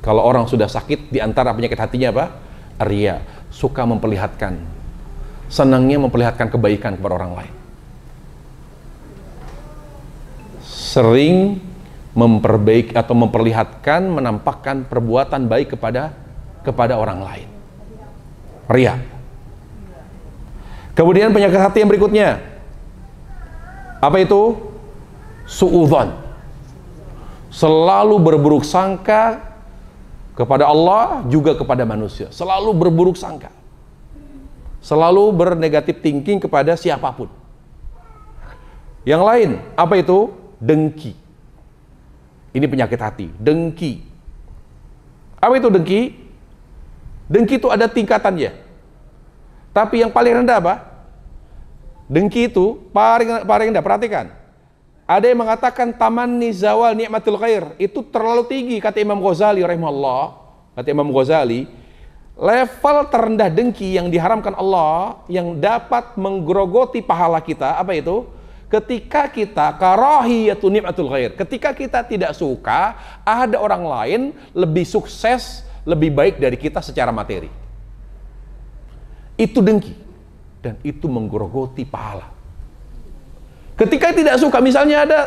Kalau orang sudah sakit, di antara penyakit hatinya apa? Riya, suka memperlihatkan, senangnya memperlihatkan kebaikan kepada orang lain. Sering memperbaiki atau memperlihatkan, menampakkan perbuatan baik kepada orang lain. Riya. Kemudian penyakit hati yang berikutnya, apa itu? Suudzon. Selalu berburuk sangka kepada Allah, juga kepada manusia. Selalu berburuk sangka. Selalu bernegatif thinking kepada siapapun. Yang lain, apa itu? Dengki. Ini penyakit hati, dengki. Apa itu dengki? Dengki itu ada tingkatannya. Tapi yang paling rendah apa? Dengki itu paling rendah, perhatikan. Ada yang mengatakan tamanni zawal ni'matul khair, itu terlalu tinggi, kata Imam Ghazali rahimahullah. Kata Imam Ghazali, level terendah dengki yang diharamkan Allah, yang dapat menggerogoti pahala kita, apa itu? Ketika kita karahiyatu ni'matul khair, ketika kita tidak suka ada orang lain lebih sukses, lebih baik dari kita secara materi. Itu dengki. Dan itu menggerogoti pahala. Ketika tidak suka, misalnya ada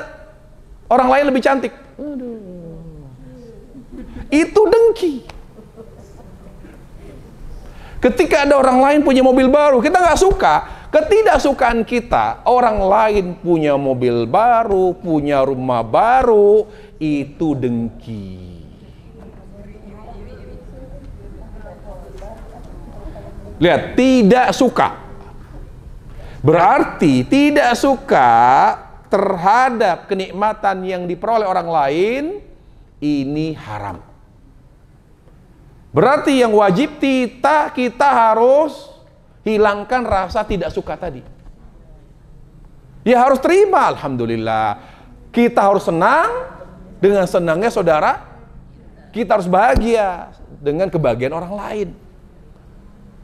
orang lain lebih cantik. Aduh. Itu dengki. Ketika ada orang lain punya mobil baru, kita nggak suka. Ketidaksukaan kita, orang lain punya mobil baru, punya rumah baru, itu dengki. Lihat, tidak suka. Berarti tidak suka terhadap kenikmatan yang diperoleh orang lain, ini haram. Berarti yang wajib kita harus hilangkan rasa tidak suka tadi. Ya harus terima, alhamdulillah. Kita harus senang dengan senangnya saudara. Kita harus bahagia dengan kebahagiaan orang lain.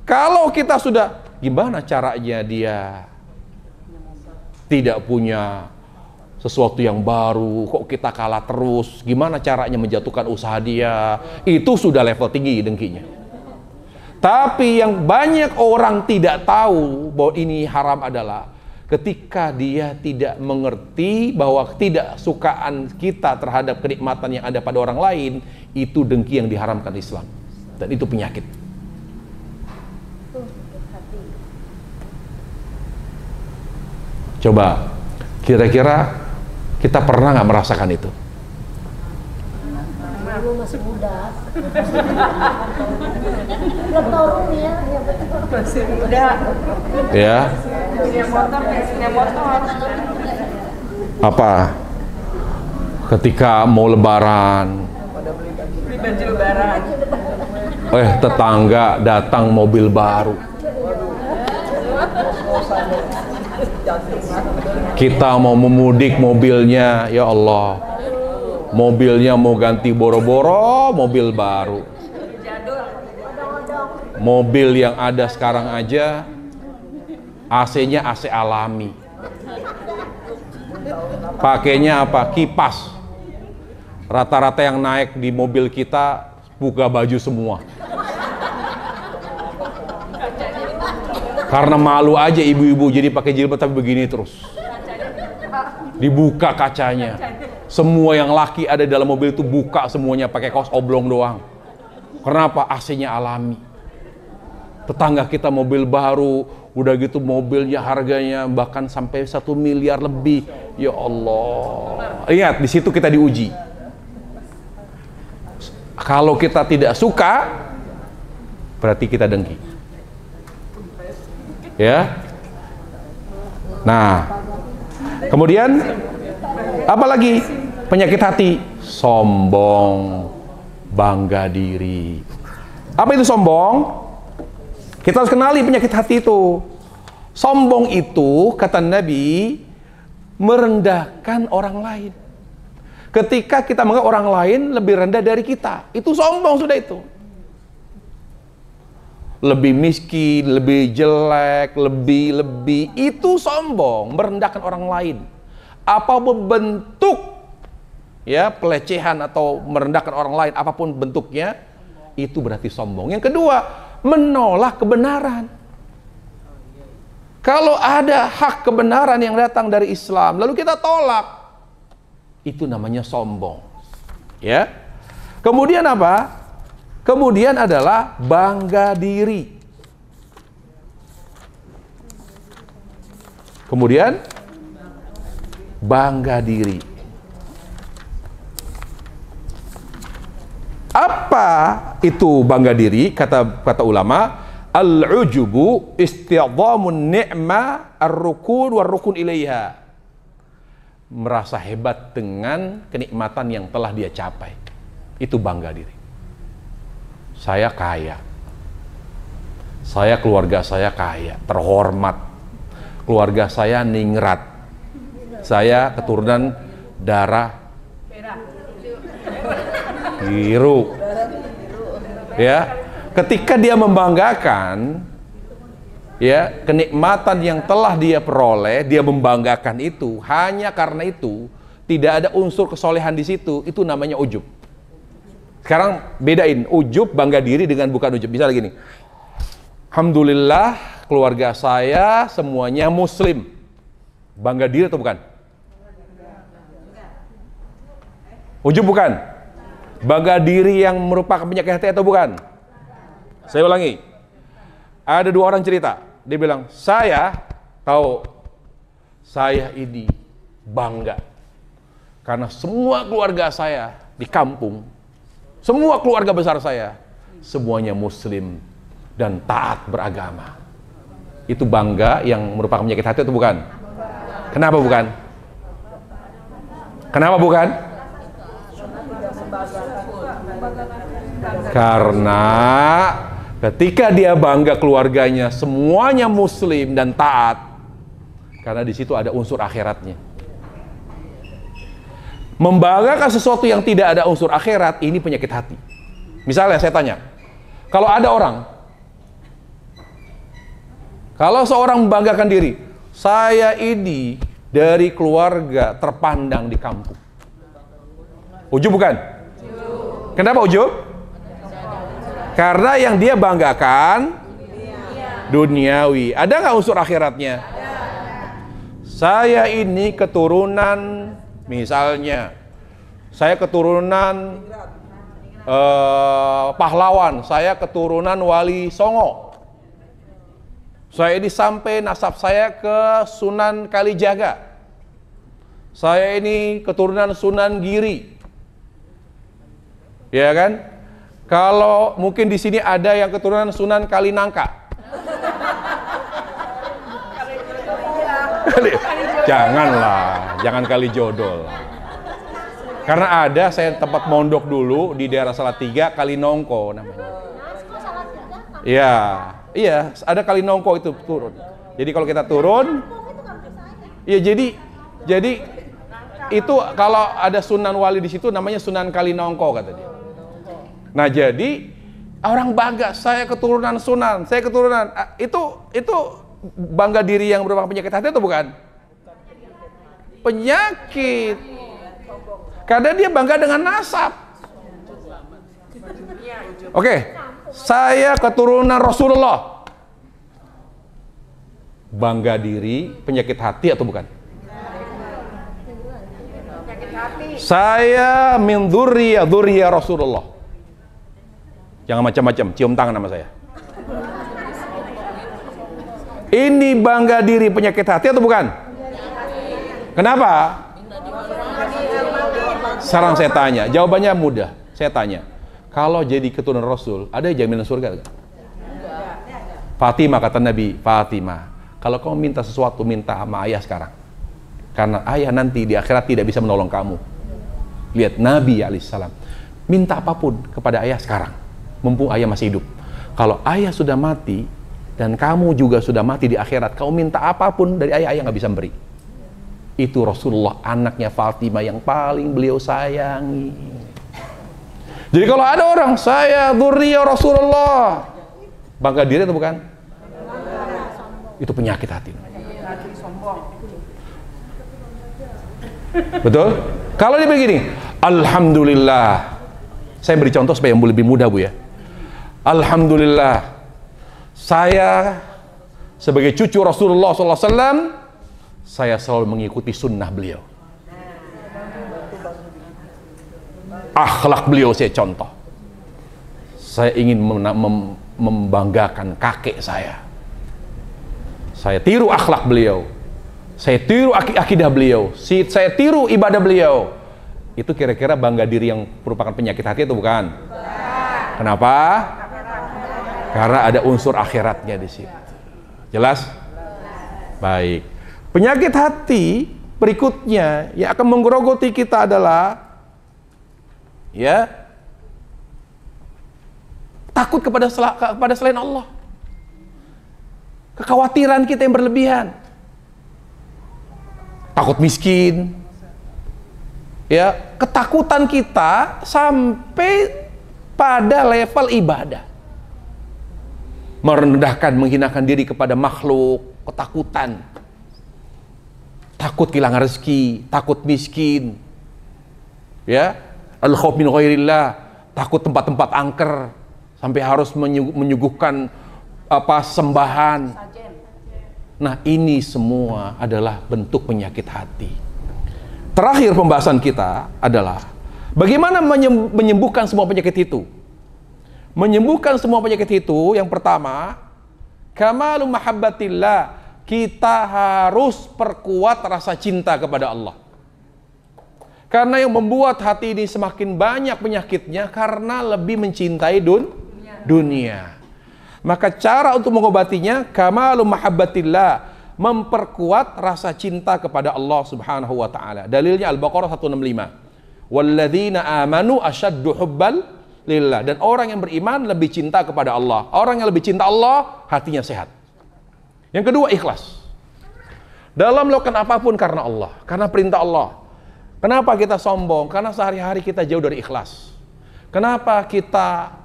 Kalau kita sudah, gimana caranya dia tidak punya sesuatu yang baru, kok kita kalah terus, gimana caranya menjatuhkan usaha dia, itu sudah level tinggi dengkinya. Tapi yang banyak orang tidak tahu bahwa ini haram adalah ketika dia tidak mengerti bahwa ketidaksukaan kita terhadap kenikmatan yang ada pada orang lain, itu dengki yang diharamkan Islam. Dan itu penyakit. Coba, kira-kira kita pernah nggak merasakan itu? Dulu masih muda. Belum tahu ya, betul. Masih muda. Ya. Punya motor. Apa? Ketika mau lebaran. Beli baju lebaran. Tetangga datang mobil baru. Kita mau memudik mobilnya, ya Allah. Mobilnya mau ganti boro-boro, mobil baru. Mobil yang ada sekarang aja AC-nya AC alami. Pakainya apa? Kipas. Rata-rata yang naik di mobil kita buka baju semua. Karena malu aja ibu-ibu jadi pakai jilbab tapi begini terus. Dibuka kacanya. Semua yang laki ada di dalam mobil itu buka semuanya pakai kaos oblong doang. Kenapa? AC-nya alami. Tetangga kita mobil baru, udah gitu mobilnya harganya bahkan sampai 1 miliar lebih. Ya Allah. Ingat, di situ kita diuji. Kalau kita tidak suka, berarti kita dengki. Ya. Nah, kemudian apa lagi? Penyakit hati, sombong, bangga diri. Apa itu sombong? Kita harus kenali penyakit hati itu. Sombong itu, kata Nabi, merendahkan orang lain. Ketika kita menganggap orang lain lebih rendah dari kita, itu sombong sudah itu. Lebih miskin, lebih jelek, lebih, itu sombong, merendahkan orang lain. Apapun bentuk ya pelecehan atau merendahkan orang lain, apapun bentuknya, itu berarti sombong. Yang kedua, menolak kebenaran. Kalau ada hak kebenaran yang datang dari Islam lalu kita tolak, itu namanya sombong. Ya. Kemudian apa? Kemudian adalah bangga diri. Kemudian bangga diri. Apa itu bangga diri? Kata ulama, al-ujubu istidhamun ni'ma ar-rukun war-rukun ilaiha. Merasa hebat dengan kenikmatan yang telah dia capai. Itu bangga diri. Saya kaya. Keluarga saya kaya, terhormat. Keluarga saya ningrat. Saya keturunan darah biru. Ya, ketika dia membanggakan ya kenikmatan yang telah dia peroleh, dia membanggakan itu hanya karena itu, tidak ada unsur kesolehan di situ, itu namanya ujub. Sekarang bedain ujub, bangga diri dengan bukan ujub. Bisa lagi nih. Alhamdulillah keluarga saya semuanya muslim. Bangga diri atau bukan? Ujub bukan? Bangga diri yang merupakan penyakit hati atau bukan? Saya ulangi. Ada dua orang cerita. Dia bilang, saya ini bangga karena semua keluarga saya di kampung, semua keluarga besar saya, semuanya muslim dan taat beragama. Itu bangga yang merupakan penyakit hati atau bukan? Kenapa bukan? Kenapa bukan? Karena ketika dia bangga keluarganya semuanya muslim dan taat, karena di situ ada unsur akhiratnya. Membanggakan sesuatu yang tidak ada unsur akhirat, ini penyakit hati. Misalnya saya tanya, kalau ada orang, kalau seorang membanggakan diri, saya ini dari keluarga terpandang di kampung. Ujub bukan? Kenapa ujub? Karena yang dia banggakan duniawi. Ada nggak unsur akhiratnya? Saya ini keturunan, misalnya, saya keturunan pahlawan, saya keturunan Wali Songo. Saya ini sampai nasab saya ke Sunan Kalijaga. Saya ini keturunan Sunan Giri. Ya kan? Kalau mungkin di sini ada yang keturunan Sunan Kalinangka. Janganlah, jangan kali jodoh lah. Karena ada, saya tempat mondok dulu di daerah Salatiga, Kalinongko namanya. Iya, iya, ada Kalinongko itu turun. Jadi kalau kita turun, iya jadi itu kalau ada Sunan Wali di situ namanya Sunan Kalinongko kata dia. Nah jadi orang bangga, saya keturunan Sunan, saya keturunan itu bangga diri yang merupakan penyakit hati atau bukan? Penyakit. Karena dia bangga dengan nasab. Oke, saya keturunan Rasulullah. Bangga diri, penyakit hati atau bukan? Saya min dzurriyyah Rasulullah. Jangan macam-macam, cium tangan sama saya. Ini bangga diri penyakit hati atau bukan? Kenapa? Sekarang saya tanya, jawabannya mudah. Saya tanya, kalau jadi keturunan Rasul, ada jaminan surga enggak? Fatimah, kata Nabi, Fatimah, kalau kamu minta sesuatu, minta sama ayah sekarang. Karena ayah nanti di akhirat tidak bisa menolong kamu. Lihat Nabi alaihissalam, minta apapun kepada ayah sekarang, mumpung ayah masih hidup. Kalau ayah sudah mati dan kamu juga sudah mati di akhirat, kamu minta apapun dari ayah nggak bisa beri. Itu Rasulullah, anaknya Fatimah yang paling beliau sayangi. Jadi kalau ada orang, saya dzurriyyah Rasulullah, bangga diri atau bukan? Itu penyakit hati. Betul? Kalau dia begini, alhamdulillah. Saya beri contoh supaya yang lebih mudah, Bu ya. Alhamdulillah, saya sebagai cucu Rasulullah SAW, saya selalu mengikuti sunnah beliau. Akhlak beliau saya contoh. Saya ingin membanggakan kakek saya. Saya tiru akhlak beliau. Saya tiru akidah beliau. Saya tiru ibadah beliau. Itu kira-kira bangga diri yang merupakan penyakit hati atau bukan? Kenapa? Karena ada unsur akhiratnya di situ. Jelas? Baik. Penyakit hati berikutnya yang akan menggerogoti kita adalah takut kepada selain Allah. Kekhawatiran kita yang berlebihan. Takut miskin. Ya, ketakutan kita sampai pada level ibadah. Merendahkan, menghinakan diri kepada makhluk, ketakutan. Takut kehilangan rezeki, takut miskin. Ya, al-khauf min ghairillah, takut tempat-tempat angker sampai harus menyuguhkan sembahan. Nah, ini semua adalah bentuk penyakit hati. Terakhir pembahasan kita adalah Bagaimana menyembuhkan semua penyakit itu? Menyembuhkan semua penyakit itu, yang pertama, kamalu mahabbatillah, kita harus perkuat rasa cinta kepada Allah. Karena yang membuat hati ini semakin banyak penyakitnya karena lebih mencintai dunia. Maka cara untuk mengobatinya, kamalu mahabbatillah, memperkuat rasa cinta kepada Allah Subhanahu wa taala. Dalilnya Al-Baqarah 165. Walladzina amanu asyaddu hubbal lillah. Dan orang yang beriman lebih cinta kepada Allah. Orang yang lebih cinta Allah, hatinya sehat. Yang kedua, ikhlas. Dalam melakukan apapun karena Allah, karena perintah Allah. Kenapa kita sombong? Karena sehari-hari kita jauh dari ikhlas. Kenapa kita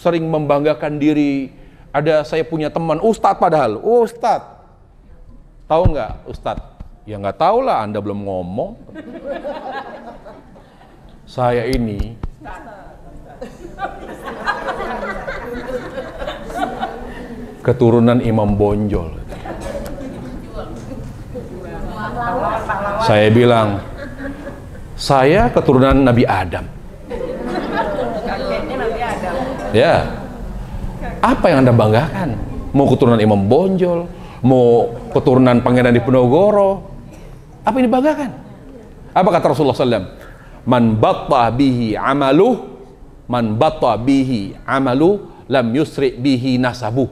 sering membanggakan diri? Ada, saya punya teman ustadz, padahal ustadz. Tahu nggak ustadz? Ya nggak tahu lah, Anda belum ngomong. Saya ini keturunan Imam Bonjol. Saya bilang, saya keturunan Nabi Adam. Ya, apa yang Anda banggakan? Mau keturunan Imam Bonjol, mau keturunan Pangeran Diponegoro, apa yang dibanggakan? Apa kata Rasulullah SAW? Man batta bihi amalu, lam yusri bihi nasabuh.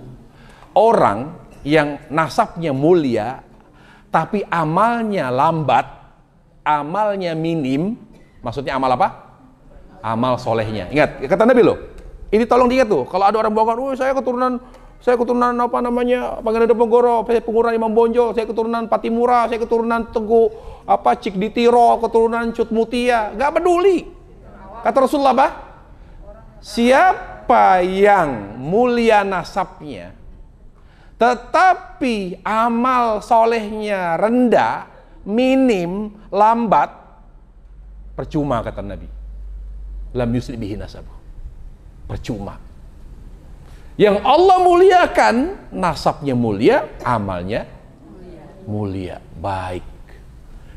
Orang yang nasabnya mulia, tapi amalnya lambat, amalnya minim, maksudnya amal apa? Amal solehnya. Ingat, kata Nabi loh. Ini tolong diingat tuh. Kalau ada orang banggakan, saya keturunan Pangeran Diponegoro, saya keturunan Imam Bonjol, saya keturunan Patimura, saya keturunan Teguh Cik Ditiro, keturunan Cut Mutia. Gak peduli. Kata Rasulullah apa? Siapa yang mulia nasabnya, tetapi amal solehnya rendah, minim, lambat, percuma kata Nabi. Lam yusri bihi nasabuh. Percuma. Yang Allah muliakan, nasabnya mulia, amalnya mulia, baik.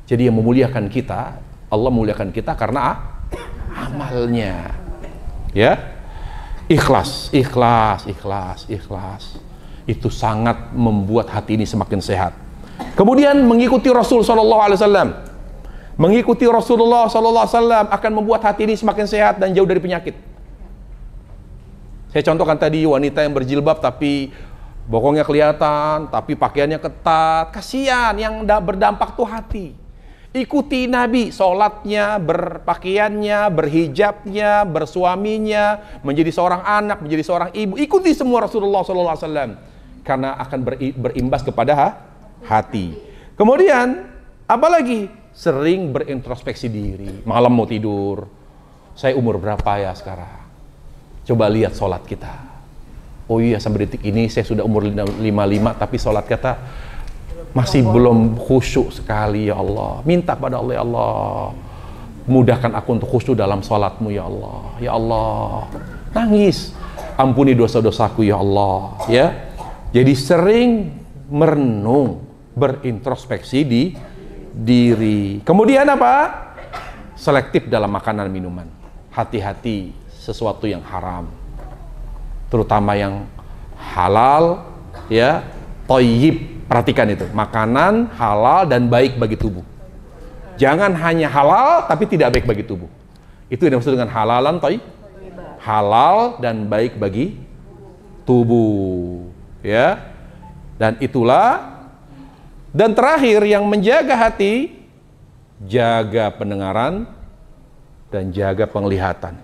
Jadi yang memuliakan kita, Allah muliakan kita karena amalnya. Ya. Ikhlas. Itu sangat membuat hati ini semakin sehat. Kemudian mengikuti Rasul sallallahu alaihi wasallam. Mengikuti Rasulullah sallallahu alaihi wasallam akan membuat hati ini semakin sehat dan jauh dari penyakit. Saya contohkan tadi wanita yang berjilbab tapi bokongnya kelihatan, tapi pakaiannya ketat. Kasihan, yang berdampak tuh hati. Ikuti Nabi, sholatnya, berpakaiannya, berhijabnya, bersuaminya, menjadi seorang anak, menjadi seorang ibu. Ikuti semua Rasulullah SAW, karena akan berimbas kepada hati. Kemudian, apalagi? Sering berintrospeksi diri. Malam mau tidur, saya umur berapa ya sekarang? Coba lihat sholat kita. Oh iya, sampai detik ini saya sudah umur 55, tapi sholat kita masih belum khusyuk sekali ya Allah. Minta pada Allah, ya Allah, mudahkan aku untuk khusyuk dalam sholatmu ya Allah. Ya Allah, nangis, ampuni dosa-dosaku ya Allah. Ya, jadi sering merenung, berintrospeksi di diri. Kemudian apa? Selektif dalam makanan minuman. Hati-hati sesuatu yang haram, terutama yang halal, ya, thayyib. Perhatikan itu, makanan halal dan baik bagi tubuh. Jangan hanya halal tapi tidak baik bagi tubuh. Itu yang dimaksud dengan halalan thayyib. Halal dan baik bagi tubuh, ya. Dan itulah. Dan terakhir, yang menjaga hati, jaga pendengaran dan jaga penglihatan.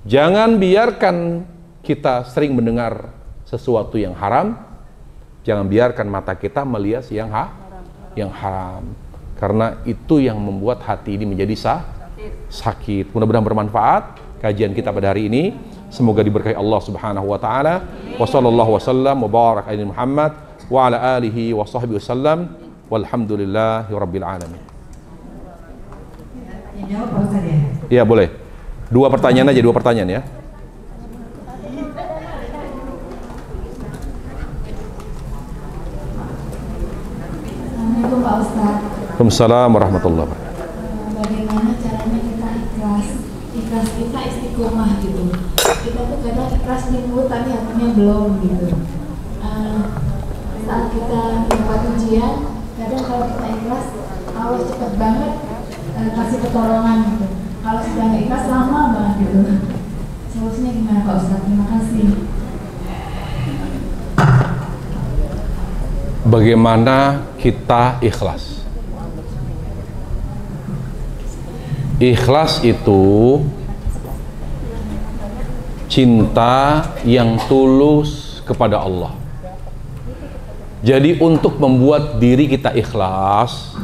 Jangan biarkan kita sering mendengar sesuatu yang haram. Jangan biarkan mata kita melihat yang haram. Karena itu yang membuat hati ini menjadi sakit. Mudah-mudahan bermanfaat kajian kita pada hari ini. Semoga diberkahi Allah Subhanahu wa taala. Wassallallahu wasallam wa barak ala Muhammad wa ala alihi wa sahbihi wasallam. Walhamdulillahi rabbil alamin. Iya, boleh. Dua pertanyaan aja, ya. Assalamualaikum Pak Ustaz. Waalaikumsalam warahmatullahi wabarakatuh. Bagaimana cara ikhlas kita istiqomah gitu. Kita tuh kadang ikhlas di mulut tapi hatinya belum gitu. Saat kita dapat ujian, kadang kalau kita ikhlas Allah cepet banget kasih pertolongan gitu. Kalau sudah nggak ikhlas lama banget gitu. Solusinya gimana Pak Ustadz? Terima kasih. Bagaimana kita ikhlas? Ikhlas itu cinta yang tulus kepada Allah. Jadi untuk membuat diri kita ikhlas,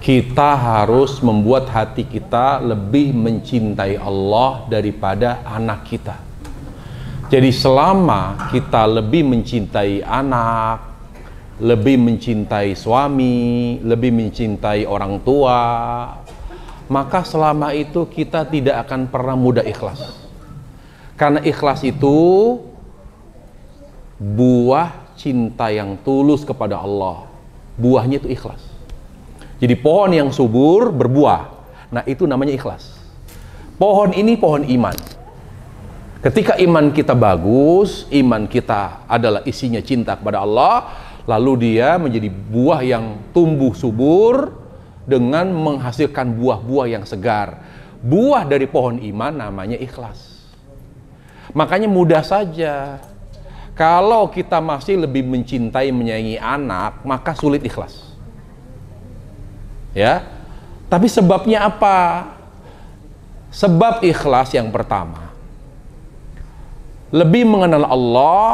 kita harus membuat hati kita lebih mencintai Allah daripada anak kita. Jadi selama kita lebih mencintai anak, lebih mencintai suami, lebih mencintai orang tua, maka selama itu kita tidak akan pernah mudah ikhlas. Karena ikhlas itu buah cinta yang tulus kepada Allah. Buahnya itu ikhlas. Jadi pohon yang subur berbuah. Nah, itu namanya ikhlas. Pohon ini pohon iman. Ketika iman kita bagus, iman kita adalah isinya cinta kepada Allah, lalu dia menjadi buah yang tumbuh subur dengan menghasilkan buah-buah yang segar. Buah dari pohon iman namanya ikhlas. Makanya mudah saja. Kalau kita masih lebih mencintai, menyayangi anak, maka sulit ikhlas. Ya. Tapi sebabnya apa? Sebab ikhlas yang pertama, lebih mengenal Allah,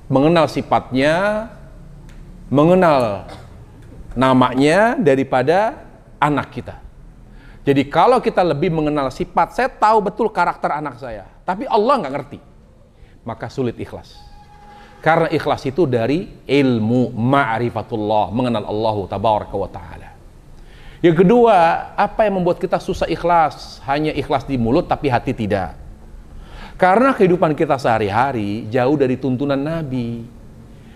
mengenal sifatnya, mengenal namanya daripada anak kita. Jadi kalau kita lebih mengenal sifat, saya tahu betul karakter anak saya, tapi Allah nggak ngerti, maka sulit ikhlas. Karena ikhlas itu dari ilmu ma'rifatullah, mengenal Allah tabaraka wa ta'ala. Yang kedua, apa yang membuat kita susah ikhlas? Hanya ikhlas di mulut tapi hati tidak. Karena kehidupan kita sehari-hari jauh dari tuntunan Nabi.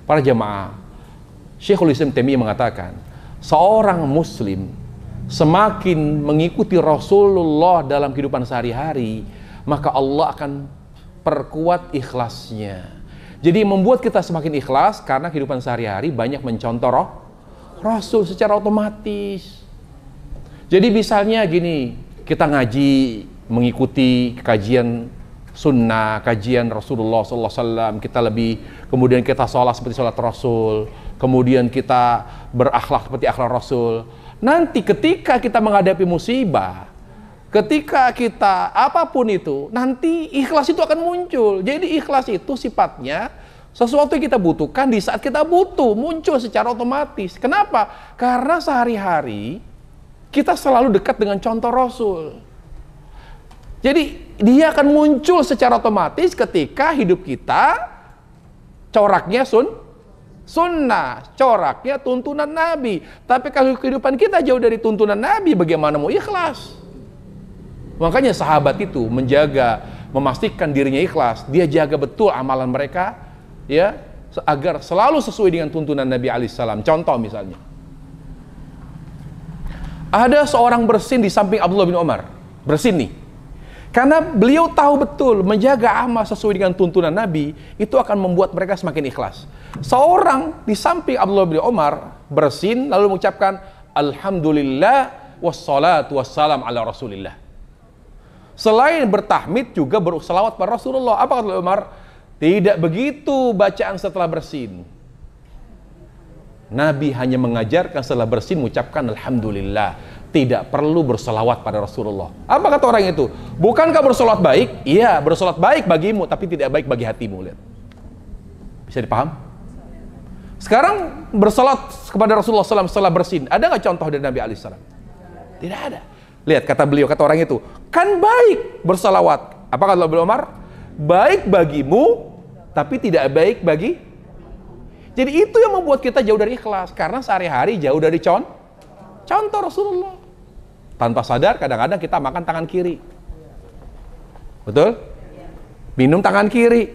Para jemaah, Syekhul Islam Taimiyah mengatakan, seorang muslim semakin mengikuti Rasulullah dalam kehidupan sehari-hari, maka Allah akan perkuat ikhlasnya. Jadi membuat kita semakin ikhlas karena kehidupan sehari-hari banyak mencontoh Rasul secara otomatis. Jadi misalnya gini, kita ngaji, mengikuti kajian sunnah, kajian Rasulullah SAW, kita lebih, kemudian kita sholat seperti sholat Rasul, kemudian kita berakhlak seperti akhlak Rasul. Nanti ketika kita menghadapi musibah, ketika kita apapun itu, nanti ikhlas itu akan muncul. Jadi ikhlas itu sifatnya sesuatu yang kita butuhkan di saat kita butuh, muncul secara otomatis. Kenapa? Karena sehari-hari kita selalu dekat dengan contoh Rasul. Jadi dia akan muncul secara otomatis ketika hidup kita coraknya sunnah, coraknya tuntunan Nabi. Tapi kalau kehidupan kita jauh dari tuntunan Nabi, bagaimana mau ikhlas? Makanya sahabat itu menjaga, memastikan dirinya ikhlas. Dia jaga betul amalan mereka, ya, agar selalu sesuai dengan tuntunan Nabi alaihissalam. Contoh misalnya, ada seorang bersin di samping Abdullah bin Umar, bersin nih. Karena beliau tahu betul menjaga amal sesuai dengan tuntunan Nabi itu akan membuat mereka semakin ikhlas. Seorang di samping Abdullah bin Umar bersin lalu mengucapkan Alhamdulillah wassalatu wassalam ala Rasulillah. Selain bertahmid juga berselawat pada Rasulullah. Apa kata Umar? Tidak begitu bacaan setelah bersin. Nabi hanya mengajarkan setelah bersin mengucapkan Alhamdulillah. Tidak perlu berselawat pada Rasulullah. Apa kata orang itu? Bukankah berselawat baik? Iya, berselawat baik bagimu, tapi tidak baik bagi hatimu. Lihat. Bisa dipaham? Sekarang berselawat kepada Rasulullah SAW setelah bersin. Ada nggak contoh dari Nabi alaihissalam? Tidak ada. Lihat kata beliau, kata orang itu, kan baik bersalawat. Apa kata beliau Umar? Baik bagimu, tapi tidak baik bagi. Jadi itu yang membuat kita jauh dari ikhlas. Karena sehari-hari jauh dari contoh Rasulullah. Tanpa sadar kadang-kadang kita makan tangan kiri. Betul? Minum tangan kiri.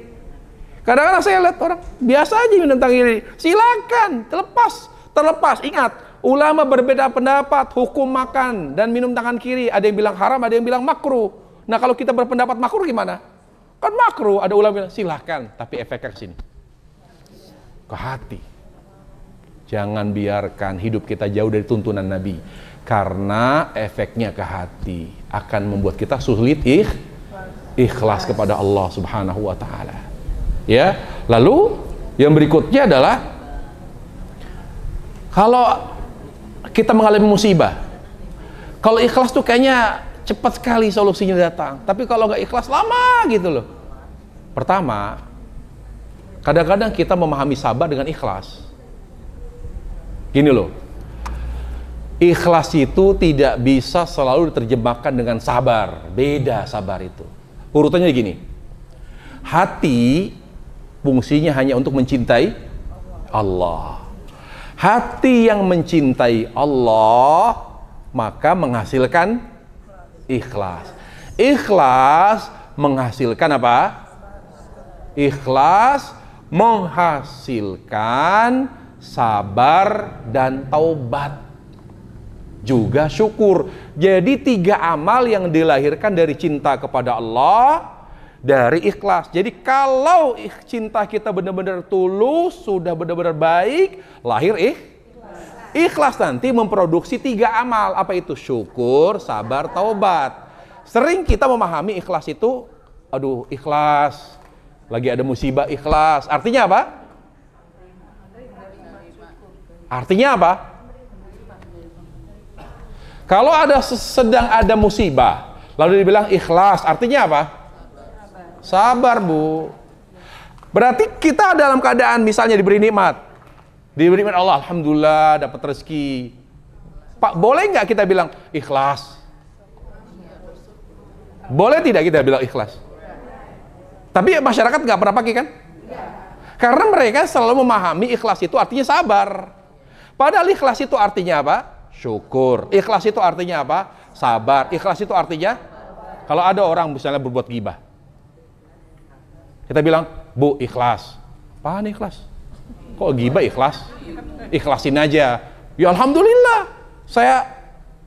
Kadang-kadang saya lihat orang biasa aja minum tangan kiri. Silakan, terlepas. Ingat, Ulama berbeda pendapat, hukum makan dan minum tangan kiri. Ada yang bilang haram, ada yang bilang makruh. Nah kalau kita berpendapat makruh gimana? Kan makruh. Ada ulama bilang silahkan, tapi efeknya ke sini, ke hati. Jangan biarkan hidup kita jauh dari tuntunan Nabi, karena efeknya ke hati akan membuat kita sulit ikhlas kepada Allah Subhanahu wa taala. Ya. Lalu yang berikutnya adalah kalau kita mengalami musibah, kalau ikhlas tuh kayaknya cepat sekali solusinya datang, tapi kalau nggak ikhlas lama gitu loh. Pertama, kadang-kadang kita memahami sabar dengan ikhlas. Gini loh, ikhlas itu tidak bisa selalu diterjemahkan dengan sabar. Beda sabar itu. Urutannya gini, hati fungsinya hanya untuk mencintai Allah. Hati yang mencintai Allah maka menghasilkan ikhlas. Ikhlas menghasilkan apa? Ikhlas menghasilkan sabar dan taubat, juga syukur. Jadi 3 amal yang dilahirkan dari cinta kepada Allah, dari ikhlas. Jadi kalau cinta kita benar-benar tulus, sudah benar-benar baik, lahir ikhlas nanti memproduksi 3 amal. Apa itu? Syukur, sabar, taubat. Sering kita memahami ikhlas itu, aduh ikhlas, lagi ada musibah ikhlas. Artinya apa? Artinya apa? Kalau sedang ada musibah, lalu dibilang ikhlas, artinya apa? Sabar, Bu. Berarti kita dalam keadaan misalnya diberi nikmat Allah, alhamdulillah dapat rezeki. Pak, boleh nggak kita bilang ikhlas? Boleh tidak kita bilang ikhlas? Tapi masyarakat nggak pernah pakai kan? Karena mereka selalu memahami ikhlas itu artinya sabar. Padahal ikhlas itu artinya apa? Syukur. Ikhlas itu artinya apa? Sabar. Ikhlas itu artinya, kalau ada orang misalnya berbuat ghibah, kita bilang, Bu, ikhlas. Apaan ikhlas? Kok ghibah ikhlas? Ikhlasin aja. Ya alhamdulillah, saya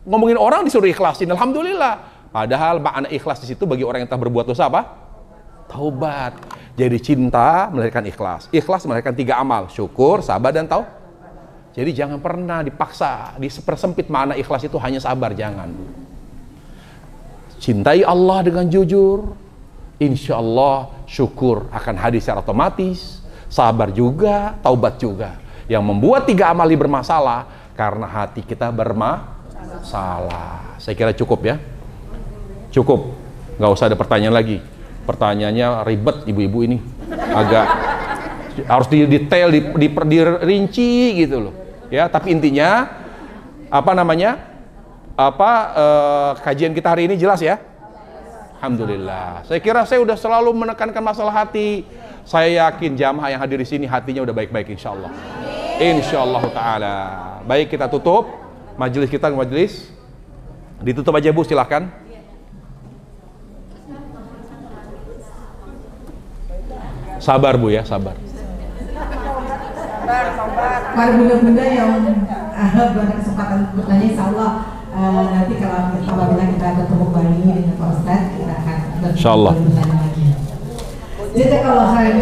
ngomongin orang disuruh ikhlasin, alhamdulillah. Padahal makna ikhlas di situ bagi orang yang telah berbuat dosa apa? Taubat. Jadi cinta melahirkan ikhlas. Ikhlas melahirkan 3 amal, syukur, sabar, dan taubat. Jadi jangan pernah dipaksa, dipersempit makna ikhlas itu hanya sabar, jangan. Cintai Allah dengan jujur, insya Allah syukur akan hadir secara otomatis, sabar juga, taubat juga. Yang membuat 3 amal ini bermasalah karena hati kita bermasalah. Saya kira cukup ya. Cukup, nggak usah ada pertanyaan lagi. Pertanyaannya ribet ibu-ibu ini, agak harus didetail, dirinci gitu loh. Ya, tapi intinya kajian kita hari ini jelas ya. Alhamdulillah. Saya kira saya udah selalu menekankan masalah hati. Saya yakin jamaah yang hadir di sini hatinya udah baik-baik insya Allah. Insya Allah Taala. Baik, kita tutup majelis kita. Majelis ditutup aja Bu, silahkan. Sabar Bu ya, sabar. Para bunda-bunda yang berada kesempatan bertanya, insya Allah nanti kalau apabila kita ketemu kembali dengan Pak Ustadz, kita akan bertanya lagi. Jadi kalau saya